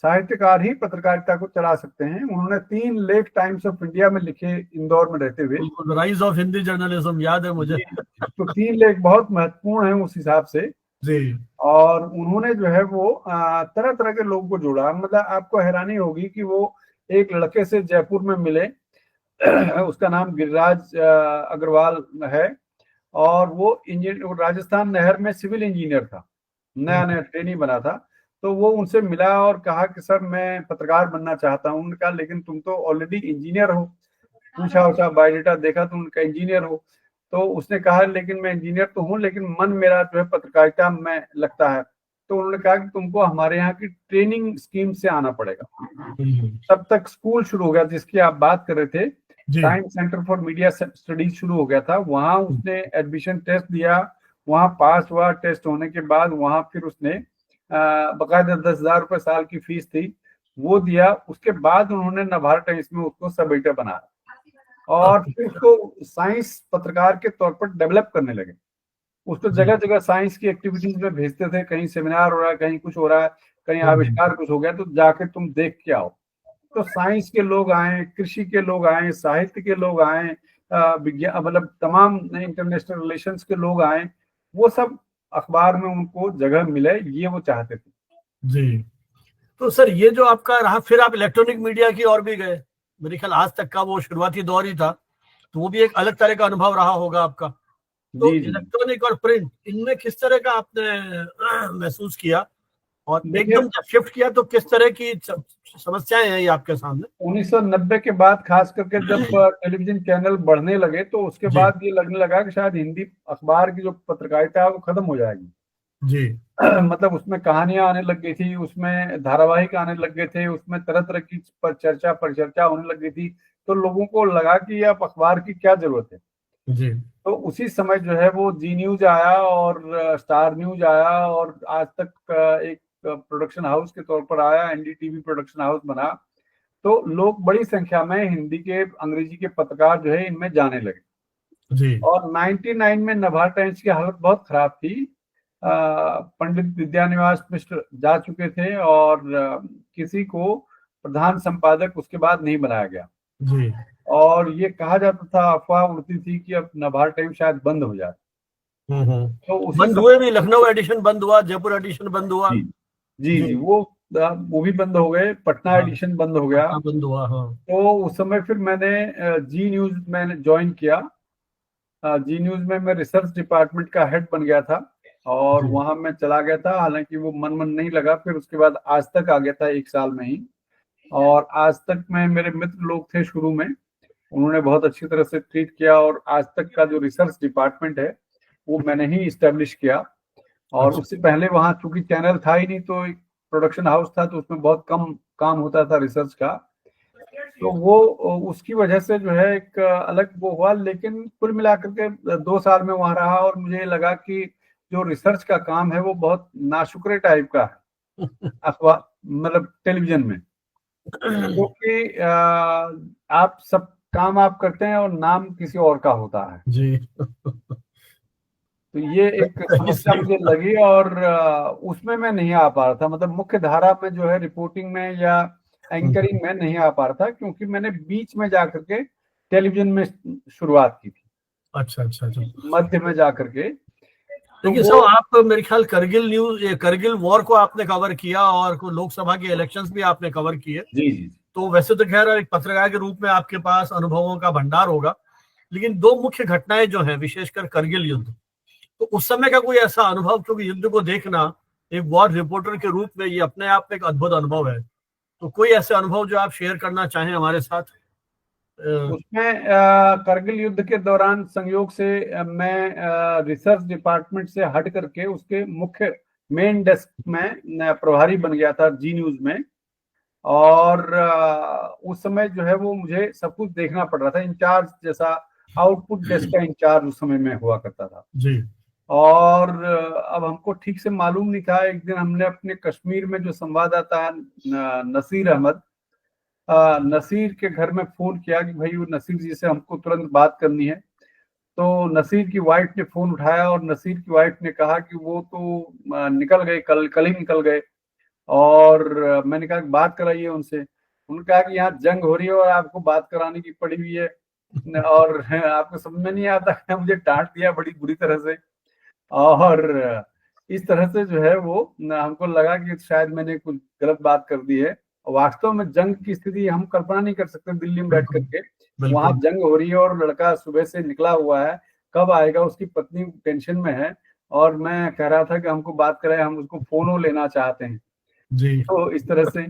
साहित्यकार ही पत्रकारिता को चला सकते हैं। उन्होंने 3 लेख टाइम्स ऑफ इंडिया में लिखे इंदौर में रहते हुए। बिल्कुल राइज ऑफ हिंदी जर्नलिज्म याद है मुझे। जी, तो 3 लेख बहुत महत्वपूर्ण है उस हिसाब से। जी। और उन्होंने जो है वो तरह तरह के लोगों को जोड़ा। मतलब आपको हैरानी होगी कि वो एक लड़के से जयपुर में मिले, उसका नाम गिरिराज अग्रवाल है। और वो इंजीनियर, राजस्थान नहर में सिविल इंजीनियर था, नया नया ट्रेनी बना था। तो वो उनसे मिला और कहा कि सर मैं पत्रकार बनना चाहता हूँ। उन्होंने कहा लेकिन तुम तो ऑलरेडी इंजीनियर हो। पूछा उछा, बायोडेटा देखा तो उनका इंजीनियर हो। तो उसने कहा लेकिन मैं इंजीनियर तो हूँ, लेकिन मन मेरा जो है पत्रकारिता में लगता है। तो उन्होंने कहा कि तुमको हमारे यहाँ की ट्रेनिंग स्कीम से आना पड़ेगा। तब तक स्कूल शुरू हो गया जिसकी आप बात कर रहे थे, जी। Time centre for media studies शुरू हो गया था। वहां उसने एडमिशन टेस्ट दिया, वहां पास हुआ। टेस्ट होने के बाद वहां फिर उसने बकायदा 10,000 रुपए साल की फीस थी, वो दिया। उसके बाद उन्होंने नवभारत टाइम्स में उसको सब एडिटर बनाया। और फिर उसको साइंस पत्रकार के तौर पर डेवलप करने लगे। उसको जी। जगह जगह साइंस की एक्टिविटीज में भेजते थे, कहीं सेमिनार हो रहा है, कहीं कुछ हो रहा है, कहीं आविष्कार कुछ हो गया तो जाके तुम देख के आओ। तो साइंस के लोग आए, कृषि के लोग आए, साहित्य के लोग आए, विज्ञान, मतलब तमाम इंटरनेशनल रिलेशंस के लोग आए। वो सब अखबार में उनको जगह मिले, ये वो चाहते थे। जी। तो सर ये जो आपका रहा, फिर आप इलेक्ट्रॉनिक मीडिया की ओर भी गए। मेरे ख्याल आज तक का वो शुरुआती दौर ही था, तो वो भी एक अलग तरह का अनुभव रहा होगा आपका। तो जी जी। इलेक्ट्रॉनिक और प्रिंट, इनमें किस तरह का आपने महसूस किया, और देखिए, एकदम जब शिफ्ट किया तो किस तरह की समस्याएं हैं ये आपके सामने? 1990 के बाद खास करके जब टेलीविजन चैनल बढ़ने लगे तो उसके जी। बाद ये लगने लगा कि शायद हिंदी अखबार की जो पत्रकारिता है वो खत्म हो जाएगी। जी। मतलब उसमें कहानियां आने लग गई थी, उसमें धारावाहिक आने लग गए थे, उसमें तरह तरह की परिचर्चा होने लग गई थी। तो लोगों को लगा कि अब अखबार की क्या जरूरत है। जी तो उसी समय जो है वो जी न्यूज आया और स्टार न्यूज आया और आज तक एक प्रोडक्शन हाउस के तौर पर आया, एनडीटीवी प्रोडक्शन हाउस बना। तो लोग बड़ी संख्या में हिंदी के अंग्रेजी के पत्रकार जो है इनमें जाने लगे। जी और 99 में नभार टाइम्स की हालत बहुत खराब थी। पंडित विद्यानिवास मिश्र जा चुके थे और किसी को प्रधान संपादक उसके बाद नहीं बनाया गया। जी। और ये कहा जाता था, अफवाह उड़ती थी कि अब नभार टाइम शायद बंद हो जाए। तो उसी बंद हुए समय भी, लखनऊ एडिशन बंद हुआ, जयपुर एडिशन बंद हुआ। जी जी जी। जी वो भी बंद हो गए, पटना हाँ, एडिशन बंद हो गया। पटना बंद हुआ। हाँ। तो उस समय फिर मैंने जी न्यूज में ज्वाइन किया। जी न्यूज में मैं रिसर्च डिपार्टमेंट का हेड बन गया था और जी वहां मैं चला गया था। हालांकि वो मन नहीं लगा, फिर उसके बाद आज तक आ गया था 1 साल में ही। और आज तक में मेरे मित्र लोग थे शुरू में, उन्होंने बहुत अच्छी तरह से ट्रीट किया। और आज तक का जो रिसर्च डिपार्टमेंट है वो मैंने ही इस्टेब्लिश किया। और अच्छा। उससे पहले वहाँ चूंकि चैनल था ही नहीं, तो एक प्रोडक्शन हाउस था, तो उसमें बहुत कम काम होता था रिसर्च का। तो वो उसकी वजह से जो है एक अलग वो हुआ। लेकिन कुल मिलाकर के 2 साल में वहां रहा और मुझे लगा कि जो रिसर्च का काम है वो बहुत नाशुक्रे टाइप का है अखबार, मतलब टेलीविजन में। क्योंकि आप सब काम आप करते हैं और नाम किसी और का होता है। जी। तो ये एक सही समस्या सही। मुझे लगी और उसमें मैं नहीं आ पा रहा था, मतलब मुख्य धारा में जो है रिपोर्टिंग में या एंकरिंग में नहीं आ पा रहा था, क्योंकि मैंने बीच में जाकर के टेलीविजन में शुरुआत की थी, अच्छा अच्छा अच्छा। मध्य में जाकर के। तो देखिए वो साहब, आप मेरे ख्याल करगिल न्यूज, ये करगिल वॉर को आपने कवर किया और लोकसभा के इलेक्शंस भी आपने कवर किए। जी जी तो वैसे तो खैर एक पत्रकार के रूप में आपके पास अनुभवों का भंडार होगा, लेकिन दो मुख्य घटनाएं जो हैं, विशेषकर करगिल युद्ध, तो उस समय का कोई ऐसा अनुभव, क्योंकि युद्ध को देखना एक वॉर रिपोर्टर के रूप में ये अपने आप में एक अद्भुत अनुभव है। तो कोई ऐसे अनुभव जो आप शेयर करना चाहें हमारे साथ? उसमें करगिल युद्ध के दौरान संयोग से मैं रिसर्च डिपार्टमेंट से हट करके उसके मुख्य मेन डेस्क में प्रभारी बन गया था जी न्यूज में। और उस समय जो है वो मुझे सब कुछ देखना पड़ रहा था, इंचार्ज जैसा, आउटपुट डेस्क का इंचार्ज उस समय में हुआ करता था। जी और अब हमको ठीक से मालूम नहीं था। एक दिन हमने अपने कश्मीर में जो संवाददाता है नसीर अहमद, नसीर के घर में फोन किया कि भाई वो नसीर जी से हमको तुरंत बात करनी है। तो नसीर की वाइफ ने फोन उठाया और नसीर की वाइफ ने कहा कि वो तो निकल गए, कल कल ही निकल गए। और मैंने कहा कि बात कराइए उनसे। उन्होंने कहा कि यहाँ जंग हो रही है और आपको बात कराने की पड़ी हुई है और आपको समझ में नहीं आता है। मुझे डांट दिया बड़ी बुरी तरह से। और इस तरह से जो है वो हमको लगा कि शायद मैंने कुछ गलत बात कर दी है। वास्तव में जंग की स्थिति हम कल्पना नहीं कर सकते दिल्ली में बैठ बिल्कुल करके। वहां बिल्कुल। जंग हो रही है और लड़का सुबह से निकला हुआ है, कब आएगा, उसकी पत्नी टेंशन में है। और मैं कह रहा था कि हमको बात करें, हम उसको फोन लेना चाहते हैं। जी तो इस तरह से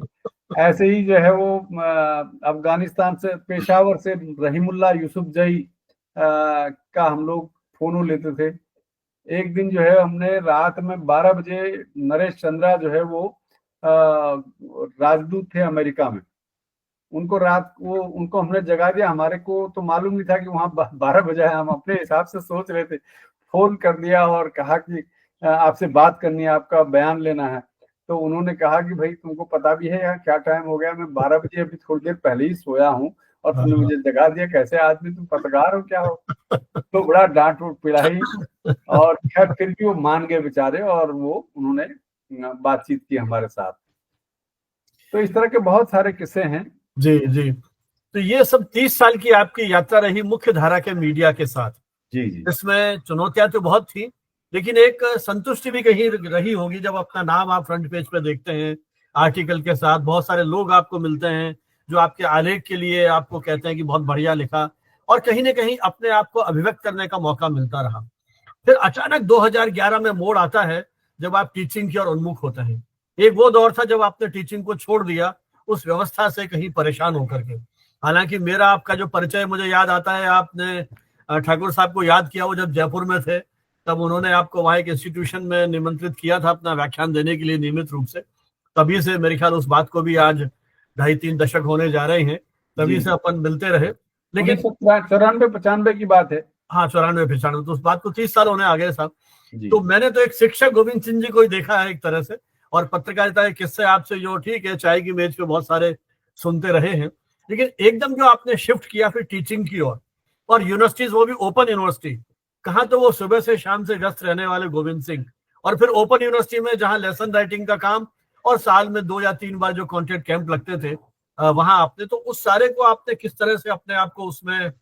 ऐसे ही जो है वो अफगानिस्तान से, पेशावर से रहीमुल्ला यूसुफजई का हम लोग फोन लेते थे। एक दिन जो है हमने रात में 12 बजे, नरेश चंद्रा जो है वो राजदूत थे अमेरिका में, उनको रात को उनको हमने जगा दिया। हमारे को तो मालूम नहीं था कि वहां 12 बजे है, हम अपने हिसाब से सोच रहे थे। फोन कर दिया और कहा कि आपसे बात करनी है, आपका बयान लेना है। तो उन्होंने कहा कि भाई तुमको पता भी है यार क्या टाइम हो गया, मैं 12 बजे अभी थोड़ी देर पहले ही सोया हूँ और हाँ तुमने हाँ। मुझे जगा दिया, कैसे आदमी, तुम पत्रकार हो क्या हो। तो बड़ा डांट पिड़ाई। और खैर फिर भी वो मान गए बेचारे और वो उन्होंने बातचीत की हमारे साथ। तो इस तरह के बहुत सारे किस्से हैं। जी जी। तो ये सब 30 साल की आपकी यात्रा रही मुख्य धारा के मीडिया के साथ। जी जी इसमें चुनौतियां तो बहुत थी, लेकिन एक संतुष्टि भी कहीं रही होगी जब अपना नाम आप फ्रंट पेज पे देखते हैं आर्टिकल के साथ। बहुत सारे लोग आपको मिलते हैं जो आपके आलेख के लिए आपको कहते हैं कि बहुत बढ़िया लिखा, और कहीं ना कहीं अपने आप को अभिव्यक्त करने का मौका मिलता रहा। फिर अचानक 2011 में मोड़ आता है जब आप टीचिंग की ओर उन्मुख होते हैं। एक वो दौर था जब आपने टीचिंग को छोड़ दिया उस व्यवस्था से कहीं परेशान होकर के। हालांकि मेरा आपका जो परिचय मुझे याद आता है, आपने ठाकुर साहब को याद किया वो जब जयपुर में थे, तब उन्होंने आपको वहां एक इंस्टीट्यूशन में निमंत्रित किया था अपना व्याख्यान देने के लिए नियमित रूप से। तभी से मेरे ख्याल उस बात को भी आज 2.5-3 दशक होने जा रहे हैं, तभी जी से अपन मिलते रहे। लेकिन 1994-95 की बात है। हाँ, 94-95, तो उस बात को 30 साल होने आ गए साहब। जी तो मैंने तो एक शिक्षक गोविंद सिंह जी को ही देखा है एक तरह से, और पत्रकारिता के किस्से आपसे जो ठीक है चाय की मेज पे बहुत सारे सुनते रहे हैं, लेकिन एकदम जो आपने शिफ्ट किया फिर टीचिंग की ओर, और यूनिवर्सिटीज वो भी ओपन यूनिवर्सिटी, कहाँ तो वो सुबह से शाम से व्यस्त रहने वाले गोविंद सिंह, और फिर ओपन यूनिवर्सिटी में जहाँ लेसन राइटिंग का काम, और साल में 2 या 3 बार जो कंटेंट कैंप लगते थे वहां आपने, तो उस सारे को आपने किस तरह से अपने आप को उसमें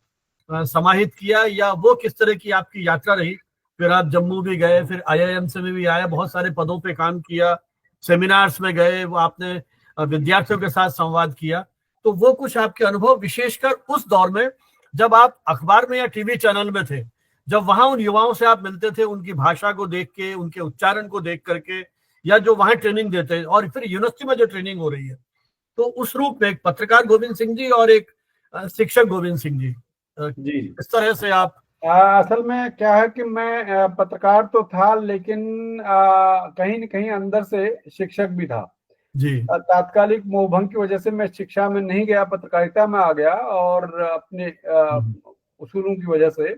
समाहित किया, या वो किस तरह की आपकी यात्रा रही? फिर आप जम्मू भी गए, फिर आईआईएम से भी आए, बहुत सारे पदों पे काम किया, सेमिनार्स में गए, वो आपने विद्यार्थियों के साथ संवाद किया। तो वो कुछ आपके अनुभव, विशेषकर उस दौर में जब आप अखबार में या टीवी चैनल में थे, जब वहां उन युवाओं से आप मिलते थे, उनकी भाषा को देख के, उनके उच्चारण को देख करके, या जो वहां ट्रेनिंग देते हैं, और फिर यूनिवर्सिटी में जो ट्रेनिंग हो रही है, तो उस रूप में एक पत्रकार गोविंद सिंह जी और एक शिक्षक गोविंद सिंह जी, जी इस तरह से आप। असल में क्या है कि मैं पत्रकार तो था, लेकिन कहीं न कहीं अंदर से शिक्षक भी था। जी तात्कालिक मोहभंग की वजह से मैं शिक्षा में नहीं गया, पत्रकारिता में आ गया, और अपने हम्म, उसूलों की वजह से।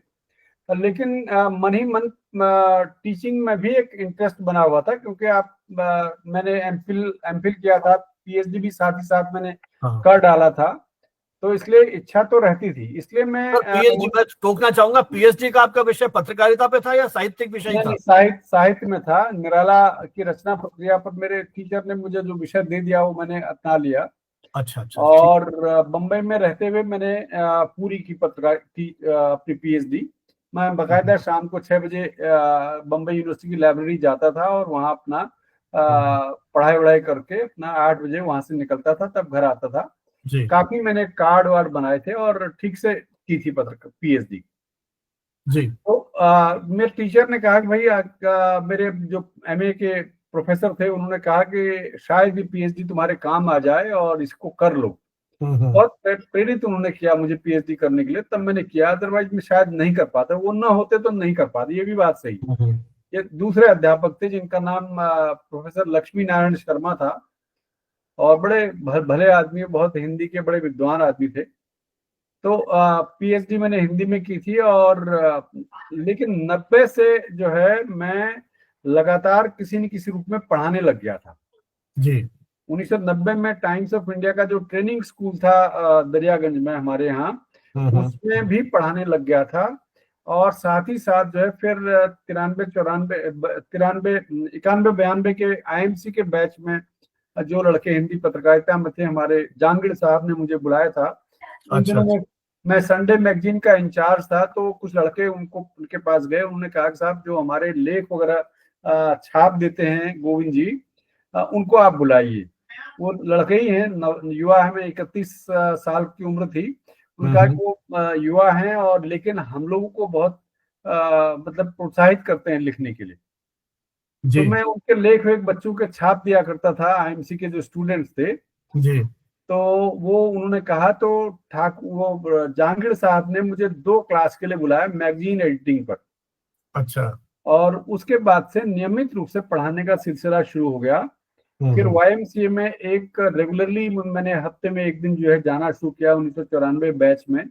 लेकिन मन ही मन टीचिंग में भी एक इंटरेस्ट बना हुआ था, क्योंकि मैंने एमफिल एमफिल किया था, पीएचडी भी साथ ही साथ मैंने हाँ। कर डाला था, तो इसलिए इच्छा तो रहती थी, इसलिए मैं और पीएचडी में टोकना चाहूंगा, पीएचडी का आपका विषय पत्रकारिता पे था या साहित्यिक विषय नहीं, था? साहित्य में था। निराला की रचना प्रक्रिया पर मेरे टीचर ने मुझे जो विषय दे दिया वो मैंने अपना लिया। अच्छा अच्छा, ठीक। और बम्बई में रहते हुए मैंने पूरी की पत्रकार की अपनी पीएचडी। मैं बकायदा शाम को 6 बजे बम्बई यूनिवर्सिटी की लाइब्रेरी जाता था, और वहाँ अपना पढ़ाई वढ़ाई करके अपना 8 बजे वहां से निकलता था, तब घर आता था। जी काफी मैंने कार्ड वार्ड बनाए थे, और ठीक से की थी पत्रकार पीएचडी। जी। तो मेरे टीचर ने कहा कि भाई मेरे जो एमए के प्रोफेसर थे, उन्होंने कहा कि शायद ये पीएचडी तुम्हारे काम आ जाए और इसको कर लो। हम्म। बहुत प्रेरित उन्होंने किया मुझे पीएचडी करने के लिए, तब मैंने किया, अदरवाइज मैं शायद नहीं कर पाता। वो ना होते तो नहीं कर पाते, ये भी बात सही। हम्म। ये दूसरे अध्यापक थे जिनका नाम प्रोफेसर लक्ष्मी नारायण शर्मा था, और बड़े भले आदमी, बहुत हिंदी के बड़े विद्वान आदमी थे। तो पीएचडी मैंने हिंदी में की थी, और लेकिन 90 से जो है मैं लगातार किसी न किसी रूप में पढ़ाने लग गया था। जी 1990 में टाइम्स ऑफ इंडिया का जो ट्रेनिंग स्कूल था दरियागंज में हमारे यहाँ, उसमें भी पढ़ाने लग गया था। और साथ ही साथ जो है फिर 91 92 के आईएमसी के बैच में जो लड़के हिंदी पत्रकारिता में थे, हमारे जहांगीर साहब ने मुझे बुलाया था। उन अच्छा दिनों अच्छा। में मैं संडे मैगजीन का इंचार्ज था, तो कुछ लड़के उनके पास गए। उन्होंने कहा कि साहब, जो हमारे लेख वगैरह छाप देते हैं गोविंद जी, उनको आप बुलाइए। वो लड़के ही हैं, युवा है, मैं 31 साल की उम्र थी। उन्होंने कहा कि वो युवा हैं, और लेकिन हम लोगों को बहुत मतलब प्रोत्साहित करते हैं लिखने के लिए। तो जी मैं उनके लेख वेख बच्चों के छाप दिया करता था, आईएमसी के जो स्टूडेंट्स थे। जी। तो वो उन्होंने कहा, तो वो जहांगीर साहब ने मुझे 2 क्लास के लिए बुलाया मैगजीन एडिटिंग पर। अच्छा। और उसके बाद से नियमित रूप से पढ़ाने का सिलसिला शुरू हो गया। फिर वाईएमसीए में एक रेगुलरली मैंने हफ्ते में एक दिन जो है जाना शुरू किया 1994 बैच में।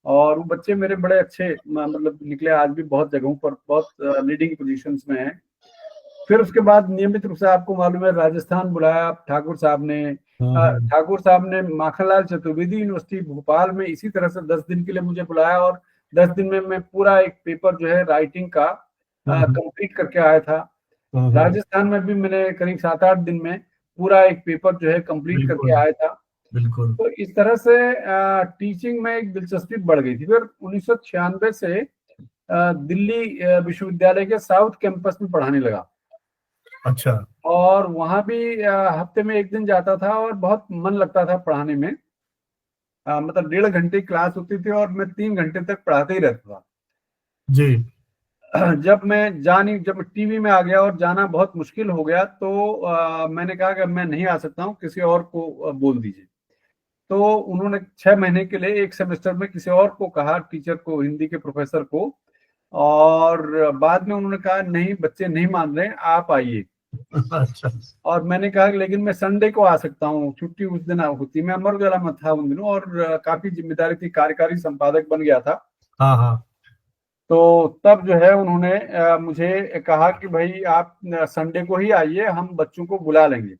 और वो बच्चे मेरे बड़े अच्छे मतलब निकले, आज भी बहुत जगहों पर बहुत लीडिंग पोजीशंस में हैं। फिर उसके बाद नियमित रूप से, आपको मालूम है, राजस्थान बुलाया ठाकुर साहब ने। ठाकुर साहब ने माखनलाल चतुर्वेदी यूनिवर्सिटी भोपाल में इसी तरह से 10 दिन के लिए मुझे बुलाया, और 10 दिन में मैं पूरा एक पेपर जो है राइटिंग का कंप्लीट करके आया था। राजस्थान में भी मैंने करीब 7-8 दिन में पूरा एक पेपर जो है कंप्लीट करके बिल्कुल आया था। बिल्कुल। तो इस तरह से टीचिंग में एक दिलचस्पी बढ़ गई थी। फिर 1996 से दिल्ली विश्वविद्यालय के साउथ कैंपस में पढ़ाने लगा, अच्छा। और वहां भी हफ्ते में एक दिन जाता था, और बहुत मन लगता था पढ़ाने में। मतलब 1.5 घंटे क्लास होती थी, और मैं 3 घंटे तक पढ़ाते ही रहता था। जी जब टीवी में आ गया और जाना बहुत मुश्किल हो गया, तो मैंने कहा कि मैं नहीं आ सकता हूँ, किसी और को बोल दीजिए। तो उन्होंने 6 महीने के लिए एक सेमेस्टर में किसी और को कहा, टीचर को, हिंदी के प्रोफेसर को। और बाद में उन्होंने कहा नहीं, बच्चे नहीं मान रहे, आप आइए। अच्छा। और मैंने कहा कि लेकिन मैं संडे को आ सकता हूँ, छुट्टी उस दिन होती। मैं अमर उजाला में था उन दिनों, और काफी जिम्मेदारी थी, कार्यकारी संपादक बन गया था। हाँ हाँ। तो तब जो है उन्होंने मुझे कहा कि भाई आप संडे को ही आइए, हम बच्चों को बुला लेंगे।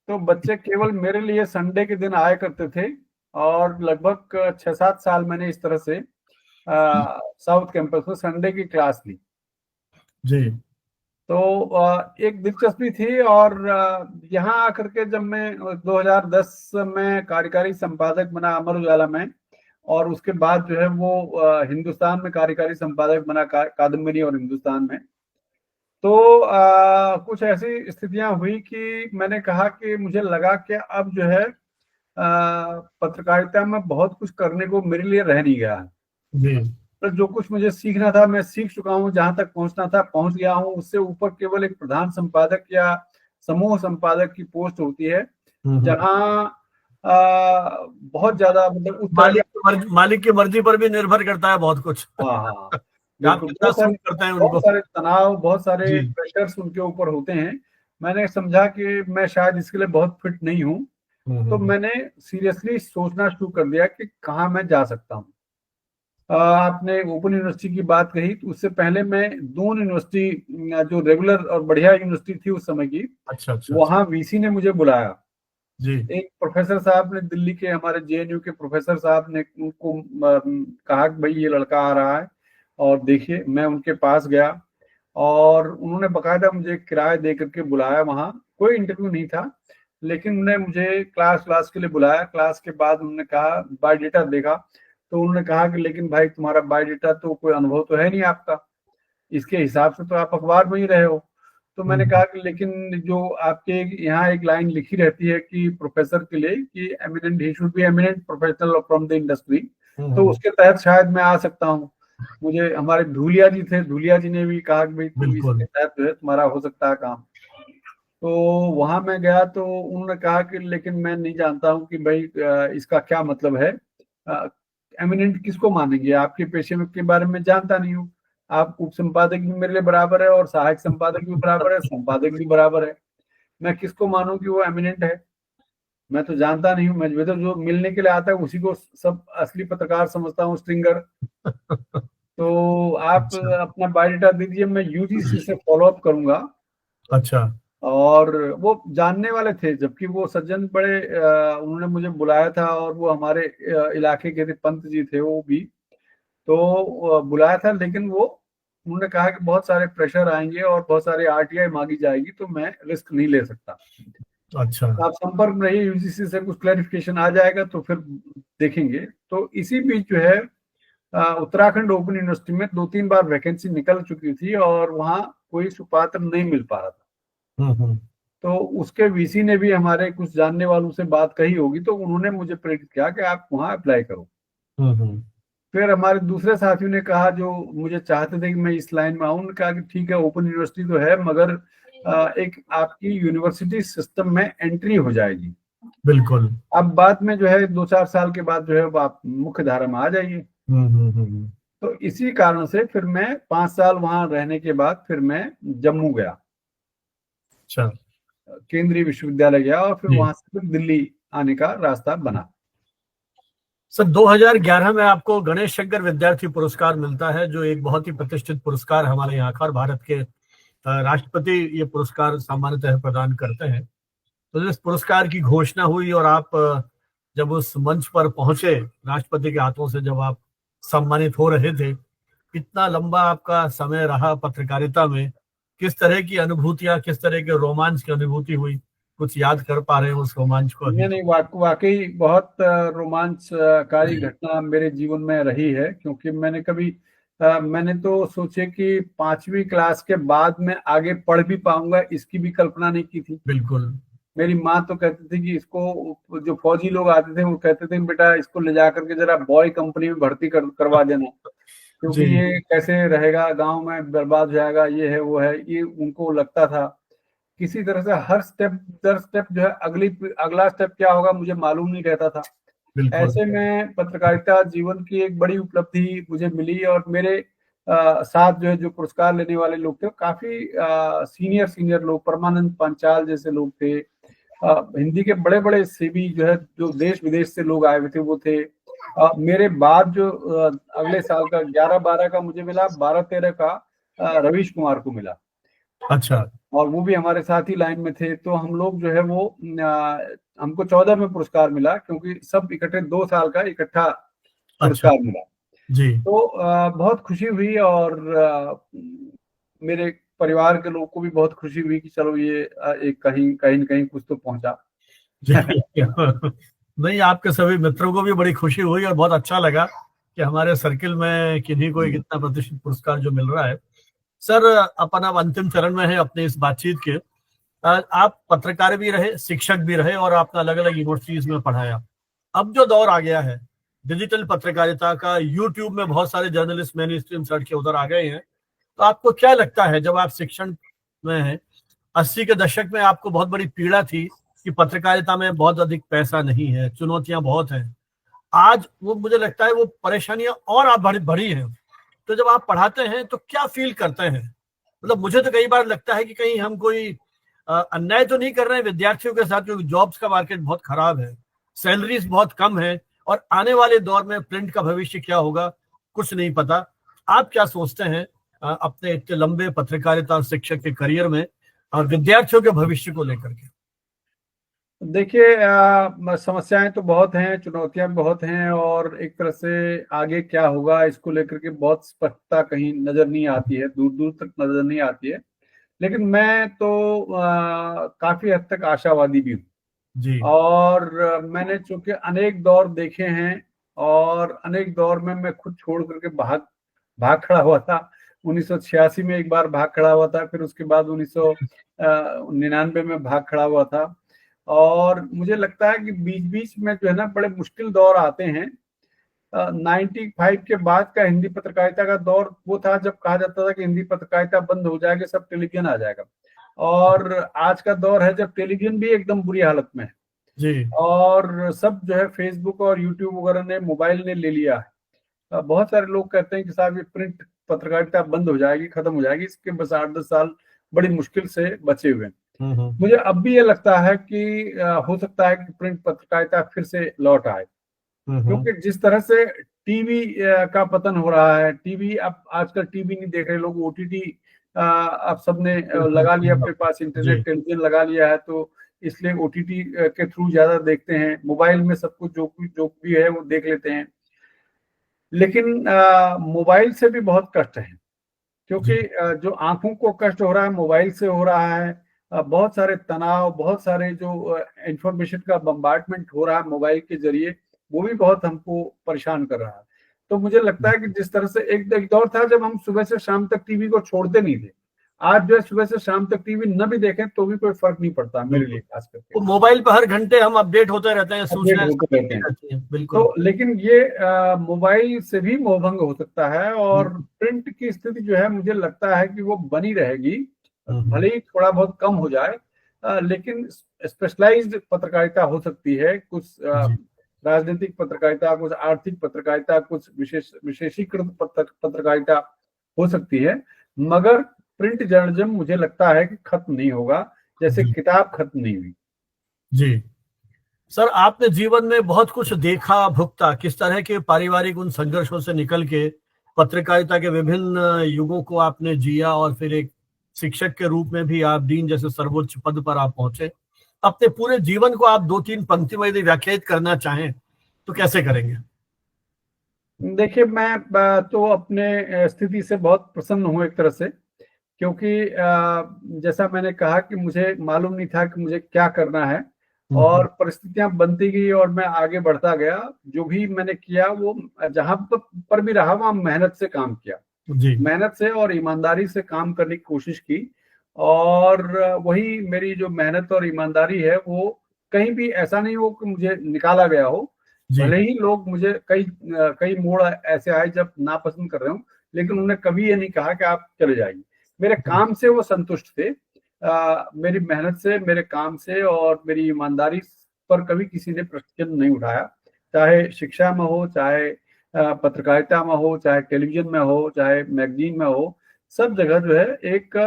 तो बच्चे केवल मेरे लिए संडे के दिन आया करते थे, और लगभग 6-7 साल मैंने इस तरह से साउथ कैंपस में संडे की क्लास ली। जी। तो एक दिलचस्पी थी। और यहाँ आकर के जब मैं 2010 में कार्यकारी संपादक बना अमर उजाला में, और उसके बाद जो है वो हिंदुस्तान में कार्यकारी संपादक बना, कादम्बिनी और हिंदुस्तान में। तो कुछ ऐसी स्थितियां हुई कि मैंने कहा कि मुझे लगा कि अब जो है पत्रकारिता में बहुत कुछ करने को मेरे लिए रह नहीं गया है। जी। तो जो कुछ मुझे सीखना था मैं सीख चुका हूँ, जहां तक पहुंचना था पहुंच गया हूँ। उससे ऊपर केवल एक प्रधान संपादक या समूह संपादक की पोस्ट होती है, हम्म। जहां बहुत ज्यादा मतलब उस तरह का। मालिक की मर्जी पर भी निर्भर करता है बहुत कुछ। हाँ हाँ, कि आप बिल्कुल। कितना सूट करते हैं बहुत उनको। सारे तनाव, बहुत सारे जी। प्रेशर्स उनके ऊपर होते हैं। मैंने समझा कि मैं शायद इसके लिए बहुत फिट नहीं हूँ। तो हम्म। मैंने सीरियसली सोचना शुरू कर दिया कि कहाँ मैं जा सकता हूँ। आपने ओपन यूनिवर्सिटी की बात कही, तो उससे पहले मैं दून यूनिवर्सिटी, जो रेगुलर और बढ़िया यूनिवर्सिटी थी उस समय की, अच्छा अच्छा अच्छा। वहां वीसी ने मुझे बुलाया। जी। एक प्रोफेसर साहब ने, दिल्ली के हमारे जेएनयू के प्रोफेसर साहब ने उनको कहा कि भाई ये लड़का आ रहा है और देखिए। मैं उनके पास गया, और उन्होंने बकायदा मुझे किराया दे करके बुलाया। वहाँ कोई इंटरव्यू नहीं था, लेकिन उन्होंने मुझे क्लास क्लास के लिए बुलाया। क्लास के बाद उन्होंने कहा, बायोडेटा देखा, तो उन्होंने कहा कि लेकिन भाई तुम्हारा बायोडेटा तो कोई अनुभव तो है नहीं आपका, इसके हिसाब से तो आप अखबार में ही रहे हो। तो मैंने हम्म कहा कि लेकिन जो आपके यहाँ एक लाइन लिखी रहती है कि प्रोफेसर के लिए कि eminent, he should be eminent professional from the industry, तो हम्म। उसके तहत शायद मैं आ सकता हूँ। मुझे हमारे धूलिया जी थे, धूलिया जी ने भी कहा कि भाई तू इसके बिल्कुल। तहत जो है तुम्हारा हो सकता है काम। तो वहां मैं गया, तो उन्होंने कहा कि लेकिन मैं नहीं जानता हूँ कि भाई इसका क्या मतलब है। एमिनेंट किसको मानेंगे, आपके पेशे में के बारे में जानता नहीं हूँ। आप उप संपादक भी मेरे लिए बराबर है, और सहायक संपादक भी बराबर है, संपादक भी बराबर है। मैं किसको मानूं कि वो एमिनेंट है? मैं तो जानता नहीं हूँ। मैं तो जो मिलने के लिए आता है उसी को सब असली पत्रकार समझता हूँ, स्ट्रिंगर। तो आप अच्छा अपना बायोडाटा दीजिए, मैं यूजीसी से फॉलो अप करूंगा। अच्छा। और वो जानने वाले थे, जबकि वो सज्जन बड़े, उन्होंने मुझे बुलाया था, और वो हमारे इलाके के थे, पंत जी थे वो भी। तो बुलाया था, लेकिन वो उन्होंने कहा कि बहुत सारे प्रेशर आएंगे और बहुत सारे आरटीआई मांगी जाएगी, तो मैं रिस्क नहीं ले सकता। अच्छा। तो आप संपर्क में रहिए, यूजीसी से कुछ क्लैरिफिकेशन आ जाएगा तो फिर देखेंगे। तो इसी बीच जो है उत्तराखंड ओपन यूनिवर्सिटी में 2-3 बार वैकेंसी निकल चुकी थी, और वहाँ कोई सुपात्र नहीं मिल पा रहा था। हम्म। तो उसके वीसी ने भी हमारे कुछ जानने वालों से बात कही होगी, तो उन्होंने मुझे प्रेरित किया कि आप वहाँ अप्लाई करो। हम्म। फिर हमारे दूसरे साथियों ने कहा, जो मुझे चाहते थे कि मैं इस लाइन में आऊं, उन्होंने कहा कि ठीक है, ओपन यूनिवर्सिटी तो है, मगर एक आपकी यूनिवर्सिटी सिस्टम में एंट्री हो जाएगी। बिल्कुल। अब बाद में जो है 2-4 साल के बाद जो है वो आप मुख्य धारा में आ जाइए। हम्म। तो इसी कारण से फिर मैं 5 साल वहां रहने के बाद फिर मैं जम्मू गया, अच्छा। केंद्रीय विश्वविद्यालय गया, और फिर जी। वहां से फिर दिल्ली आने का रास्ता बना। सर 2011 में आपको गणेश शंकर विद्यार्थी पुरस्कार मिलता है, जो एक बहुत ही प्रतिष्ठित पुरस्कार हमारे यहाँ का, और भारत के राष्ट्रपति ये पुरस्कार सामान्यतः प्रदान करते हैं। तो इस पुरस्कार की घोषणा हुई और आप जब उस मंच पर पहुंचे, राष्ट्रपति के हाथों से जब आप सम्मानित हो रहे थे, कितना लंबा आपका समय रहा पत्रकारिता में, किस तरह की अनुभूतियां, किस तरह के रोमांच की अनुभूति हुई? कुछ याद कर पा रहे हैं उस रोमांच को अभी? नहीं नहीं, वाकई बहुत रोमांचकारी घटना मेरे जीवन में रही है। क्योंकि मैंने तो सोचे कि 5वीं क्लास के बाद में आगे पढ़ भी पाऊंगा, इसकी भी कल्पना नहीं की थी। बिल्कुल। मेरी माँ तो कहती थी कि इसको, जो फौजी लोग आते थे वो कहते थे बेटा इसको ले जा करके जरा बॉय कंपनी में भर्ती करवा देना, क्योंकि जी। ये कैसे रहेगा, गांव में बर्बाद हो जाएगा, ये है वो है, ये उनको लगता था। किसी तरह से हर स्टेप दर स्टेप जो है, अगला स्टेप क्या होगा मुझे मालूम नहीं रहता था। बिल्कुल। ऐसे में पत्रकारिता जीवन की एक बड़ी उपलब्धि मुझे मिली, और मेरे साथ जो है जो पुरस्कार लेने वाले लोग थे, काफी सीनियर लोग, परमानंद पांचाल जैसे लोग थे, हिंदी के बड़े बड़े सेबी जो है, जो देश विदेश से लोग आए हुए थे वो थे। मेरे बाद जो अगले साल का 11-12 का मुझे मिला, 12-13 का रवीश कुमार को मिला। अच्छा। और वो भी हमारे साथ ही लाइन में थे। तो हम लोग जो है वो हमको 14 में पुरस्कार मिला, क्योंकि सब इकट्ठे 2 साल का इकट्ठा अच्छा। पुरस्कार मिला। जी। तो बहुत खुशी हुई, और मेरे परिवार के लोग को भी बहुत खुशी हुई कि चलो ये एक कहीं कहीं न कहीं कुछ तो पहुंचा। जी। नहीं, आपके सभी मित्रों को भी बड़ी खुशी हुई और बहुत अच्छा लगा कि हमारे सर्किल में किन्हीं को एक इतना प्रतिष्ठित पुरस्कार जो मिल रहा है। सर, अपन अब अंतिम चरण में है अपने इस बातचीत के। आप पत्रकार भी रहे, शिक्षक भी रहे और आपने अलग अलग यूनिवर्सिटीज में पढ़ाया। अब जो दौर आ गया है डिजिटल पत्रकारिता का, यूट्यूब में बहुत सारे जर्नलिस्ट मेन स्ट्रीम सड़ के उधर आ गए हैं। तो आपको क्या लगता है, जब आप शिक्षण में हैं, 80 के दशक में आपको बहुत बड़ी पीड़ा थी कि पत्रकारिता में बहुत अधिक पैसा नहीं है, चुनौतियां बहुत हैं। आज वो मुझे लगता है वो परेशानियां और आप बड़ी हैं। तो जब आप पढ़ाते हैं तो क्या फील करते हैं? मतलब मुझे तो कई बार लगता है कि कहीं हम कोई अन्याय तो नहीं कर रहे हैं विद्यार्थियों के साथ, क्योंकि जॉब्स का मार्केट बहुत खराब है, सैलरीज बहुत कम है, और आने वाले दौर में प्रिंट का भविष्य क्या होगा कुछ नहीं पता। आप क्या सोचते हैं अपने इतने लंबे पत्रकारिता और शिक्षक के करियर में और विद्यार्थियों के भविष्य को लेकर के? देखिए, समस्याएं तो बहुत हैं, चुनौतियां बहुत हैं, और एक तरह से आगे क्या होगा इसको लेकर के बहुत स्पष्टता कहीं नजर नहीं आती है, दूर दूर तक नजर नहीं आती है। लेकिन मैं तो काफी हद तक आशावादी भी हूँ। जी। और मैंने चूंकि अनेक दौर देखे हैं, और अनेक दौर में मैं खुद छोड़ करके भाग भाग खड़ा हुआ था। 1986 में एक बार भाग खड़ा हुआ था, फिर उसके बाद 1999 में भाग खड़ा हुआ था। और मुझे लगता है कि बीच बीच में जो है ना बड़े मुश्किल दौर आते हैं। 95 के बाद का हिंदी पत्रकारिता का दौर वो था जब कहा जाता था कि हिंदी पत्रकारिता बंद हो जाएगी, सब टेलीविजन आ जाएगा। और आज का दौर है जब टेलीविजन भी एकदम बुरी हालत में है, जी। और सब जो है फेसबुक और यूट्यूब वगैरह ने, मोबाइल ने ले लिया है। बहुत सारे लोग कहते हैं कि साहब ये प्रिंट पत्रकारिता बंद हो जाएगी, खत्म हो जाएगी, इसके बस 8-10 साल बड़ी मुश्किल से बचे हुए हैं। मुझे अब भी ये लगता है कि हो सकता है कि प्रिंट पत्रकारिता फिर से लौट आए, क्योंकि जिस तरह से टीवी का पतन हो रहा है, टीवी अब आजकल टीवी नहीं देख रहे लोग, ओटीटी अब सबने लगा लिया अपने पास, जी। इंटरनेट टेलीविजन लगा लिया है, तो इसलिए ओटीटी के थ्रू ज्यादा देखते हैं। मोबाइल में सब कुछ जो भी है वो देख लेते हैं। लेकिन मोबाइल से भी बहुत कष्ट है, क्योंकि जी। जो आंखों को कष्ट हो रहा है मोबाइल से हो रहा है। बहुत सारे तनाव, बहुत सारे जो इंफॉर्मेशन का बम्बार्डमेंट हो रहा है मोबाइल के जरिए, वो भी बहुत हमको परेशान कर रहा है। तो मुझे लगता है कि जिस तरह से एक दौर था जब हम सुबह से शाम तक टीवी को छोड़ते नहीं थे, आज जो है सुबह से शाम तक टीवी न भी देखें तो भी कोई फर्क नहीं पड़ता मेरे लिए, खास करके तो मोबाइल पर हर घंटे हम अपडेट होते रहते हैं, अपडेट सूचनाएं होते रहते हैं। रहती हैं। बिल्कुल। तो लेकिन ये मोबाइल से भी मोहभंग हो सकता है, और प्रिंट की स्थिति जो है मुझे लगता है कि वो बनी रहेगी, भले ही थोड़ा बहुत कम हो जाए। लेकिन स्पेशलाइज्ड पत्रकारिता हो सकती है, कुछ राजनीतिक पत्रकारिता, कुछ आर्थिक पत्रकारिता, कुछ विशेषीकृत पत्रकारिता हो सकती है। मगर प्रिंट जर्नलिज्म मुझे लगता है कि खत्म नहीं होगा, जैसे जी। किताब खत्म नहीं हुई। जी। सर, आपने जीवन में बहुत कुछ देखा, भुगता, किस तरह के पारिवारिक उन संघर्षों से निकल के पत्रकारिता के विभिन्न युगों को आपने जिया, और फिर एक शिक्षक के रूप में भी आप डीन जैसे सर्वोच्च पद पर आप पहुंचे। अपने पूरे जीवन को आप 2-3 पंक्ति में यदि व्याख्यायित करना चाहें तो कैसे करेंगे? देखिए, मैं तो अपने स्थिति से बहुत प्रसन्न हूँ एक तरह से, क्योंकि जैसा मैंने कहा कि मुझे मालूम नहीं था कि मुझे क्या करना है, और परिस्थितियां बनती गई और मैं आगे बढ़ता गया। जो भी मैंने किया वो जहां पर भी रहा वहां मेहनत से काम किया, जी। मेहनत से और ईमानदारी से काम करने की कोशिश की। और वही मेरी जो मेहनत और ईमानदारी है वो कहीं भी ऐसा नहीं हो कि मुझे निकाला गया हो। जी। भले ही लोग मुझे कई मोड़ ऐसे आए जब नापसंद कर रहे हो, लेकिन उन्होंने कभी ये नहीं कहा कि आप चले जाइए। मेरे काम से वो संतुष्ट थे, मेरी मेहनत से, मेरे काम से और मेरी ईमानदारी पर कभी किसी ने प्रश्न नहीं उठाया, चाहे शिक्षा में हो, चाहे पत्रकारिता में हो, चाहे टेलीविजन में हो, चाहे मैगजीन में हो, सब जगह जो है एक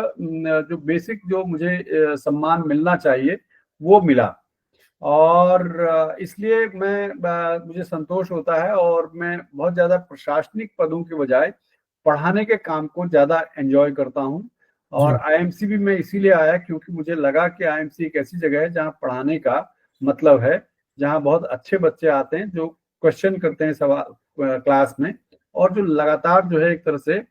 जो बेसिक जो मुझे सम्मान मिलना चाहिए वो मिला। और इसलिए मुझे संतोष होता है और मैं बहुत ज़्यादा प्रशासनिक पदों के बजाय पढ़ाने के काम को ज़्यादा एंजॉय करता हूँ। और जी आईएमसी भी मैं इसीलिए आया क्योंकि मुझे लगा कि आईएमसी एक ऐसी जगह है जहाँ पढ़ाने का मतलब है, जहाँ बहुत अच्छे बच्चे आते हैं जो क्वेश्चन करते हैं सवाल क्लास में, और जो लगातार जो है एक तरह से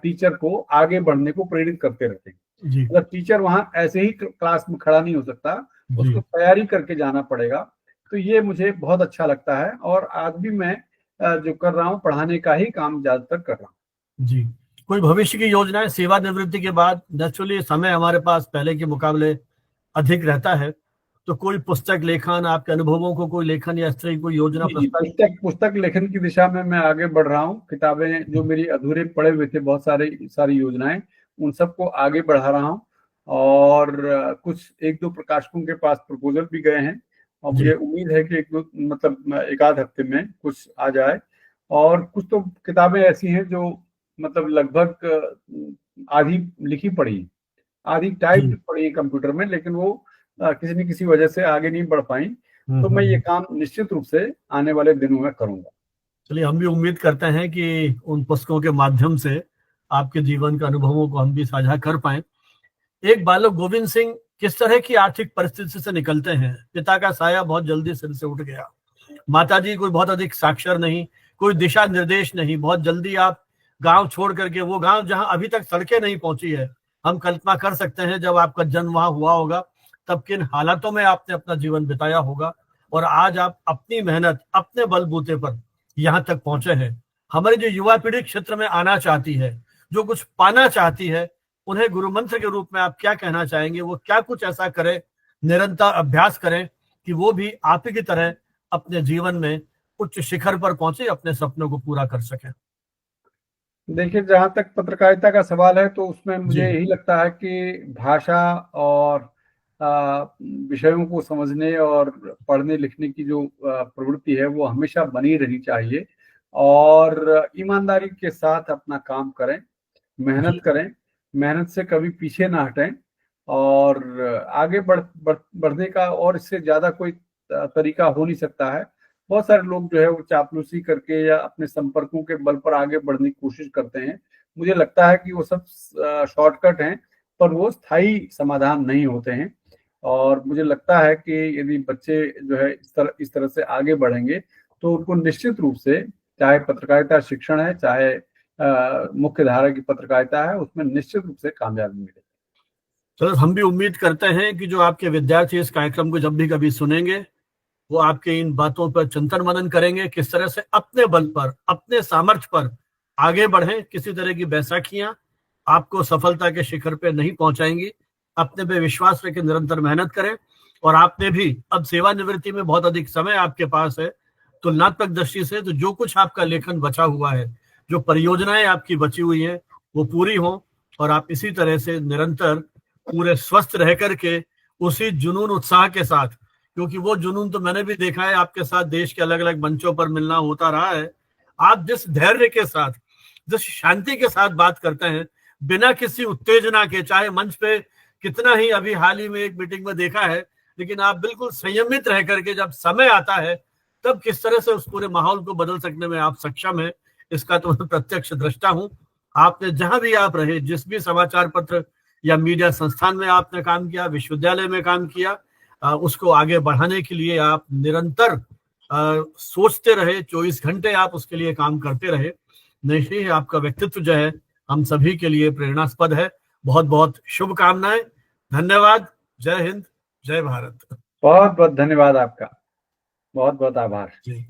टीचर को आगे बढ़ने को प्रेरित करते रहते हैं। जी मतलब टीचर वहाँ ऐसे ही क्लास में खड़ा नहीं हो सकता, उसको जी तैयारी करके जाना पड़ेगा। तो ये मुझे बहुत अच्छा लगता है और आज भी मैं जो कर रहा हूँ पढ़ाने का ही काम ज्यादातर कर रहा हूँ। जी। कोई भविष्य की योजनाएं सेवानिवृत्ति के बाद? नेचुरली समय हमारे पास पहले के मुकाबले अधिक रहता है, तो कोई पुस्तक लेखन, आपके अनुभवों को कोई लेखन या इस तरह की कोई योजना जी, प्रस्तावित? पुस्तक लेखन की दिशा में मैं आगे बढ़ रहा हूँ। किताबें जो मेरी अधूरे पड़े हुए थे, बहुत सारी योजनाएं, उन सबको आगे बढ़ा रहा हूँ। और कुछ एक दो प्रकाशकों के पास प्रपोजल भी गए हैं और जी मुझे उम्मीद है कि एक आध हफ्ते में कुछ आ जाए। और कुछ तो किताबें ऐसी हैं जो मतलब लगभग आधी लिखी पड़ी, आधी टाइप जी। पड़ी है कंप्यूटर में, लेकिन वो किसी न किसी वजह से आगे नहीं बढ़ पाई। तो मैं ये हम्म। काम निश्चित रूप से आने वाले दिनों में करूंगा। चलिए, हम भी उम्मीद करते हैं कि उन पुस्तकों के माध्यम से आपके जीवन के अनुभवों को हम भी साझा कर पाए। एक बालक गोविंद सिंह किस तरह की आर्थिक परिस्थिति से निकलते हैं? पिता का साया बहुत जल्दी सिर से उठ गया, माताजी कोई बहुत अधिक साक्षर नहीं, कोई दिशा निर्देश नहीं, बहुत जल्दी आप गांव छोड़ करके, वो गांव जहां अभी तक सड़कें नहीं पहुंची है, हम कल्पना कर सकते हैं जब आपका जन्म वहां हुआ होगा तब किन हालातों में आपने अपना जीवन बिताया होगा, और आज आप अपनी मेहनत, अपने बलबूते पर यहाँ तक पहुंचे हैं। हमारी जो युवा पीढ़ी क्षेत्र में आना चाहती है, जो कुछ पाना चाहती है, उन्हें गुरु मंत्र के रूप में आप क्या कहना चाहेंगे? वो क्या कुछ ऐसा करें, निरंतर अभ्यास करें कि वो भी आप ही की तरह अपने जीवन में उच्च शिखर पर पहुंचे, अपने सपनों को पूरा कर सके? देखिए, जहाँ तक पत्रकारिता का सवाल है तो उसमें मुझे जी यही लगता है कि भाषा और विषयों को समझने और पढ़ने लिखने की जो प्रवृत्ति है वो हमेशा बनी रहनी चाहिए। और ईमानदारी के साथ अपना काम करें, मेहनत जी करें, मेहनत से कभी पीछे ना हटें। और आगे बढ़ने का और इससे ज्यादा कोई तरीका हो नहीं सकता है। बहुत सारे लोग जो है वो चापलूसी करके या अपने संपर्कों के बल पर आगे बढ़ने की कोशिश करते हैं। मुझे लगता है कि वो सब शॉर्टकट हैं, पर वो स्थायी समाधान नहीं होते हैं। और मुझे लगता है कि यदि बच्चे जो है इस तरह से आगे बढ़ेंगे तो उनको निश्चित रूप से, चाहे पत्रकारिता शिक्षण है, चाहे मुख्य धारा की पत्रकारिता है, उसमें निश्चित रूप से कामयाबी मिलेगी। चलो, हम भी उम्मीद करते हैं कि जो आपके विद्यार्थी इस कार्यक्रम को जब भी कभी सुनेंगे, वो आपके इन बातों पर चिंतन मनन करेंगे, किस तरह से अपने बल पर, अपने सामर्थ्य पर आगे बढ़ें। किसी तरह की बैसाखियां आपको सफलता के शिखर पे नहीं पहुंचाएंगी। अपने पे विश्वास रख के निरंतर मेहनत करें। और आपने भी अब सेवानिवृत्ति में बहुत अधिक समय आपके पास है, तुलनात्मक दृष्टि से तो जो कुछ आपका लेखन बचा हुआ है, जो परियोजनाएं आपकी बची हुई हैं, वो पूरी हों, और आप इसी तरह से निरंतर पूरे स्वस्थ रह करके उसी जुनून उत्साह के साथ, क्योंकि वो जुनून तो मैंने भी देखा है आपके साथ देश के अलग अलग मंचों पर मिलना होता रहा है। आप जिस धैर्य के साथ, जिस शांति के साथ बात करते हैं, बिना किसी उत्तेजना के, चाहे मंच पे कितना ही, अभी हाल ही में एक मीटिंग में देखा है, लेकिन आप बिल्कुल संयमित रह करके जब समय आता है तब किस तरह से उस पूरे माहौल को बदल सकने में आप सक्षम है, इसका तो मैं प्रत्यक्ष दृष्टा हूं। आपने जहां भी आप रहे, जिस भी समाचार पत्र या मीडिया संस्थान में आपने काम किया, विश्वविद्यालय में काम किया, उसको आगे बढ़ाने के लिए आप निरंतर सोचते रहे, 24 घंटे आप उसके लिए काम करते रहे। निश्चय ही आपका व्यक्तित्व जो है हम सभी के लिए प्रेरणास्पद है। बहुत बहुत शुभकामनाएं। धन्यवाद। जय हिंद, जय भारत। बहुत बहुत धन्यवाद आपका, बहुत बहुत आभार। जी।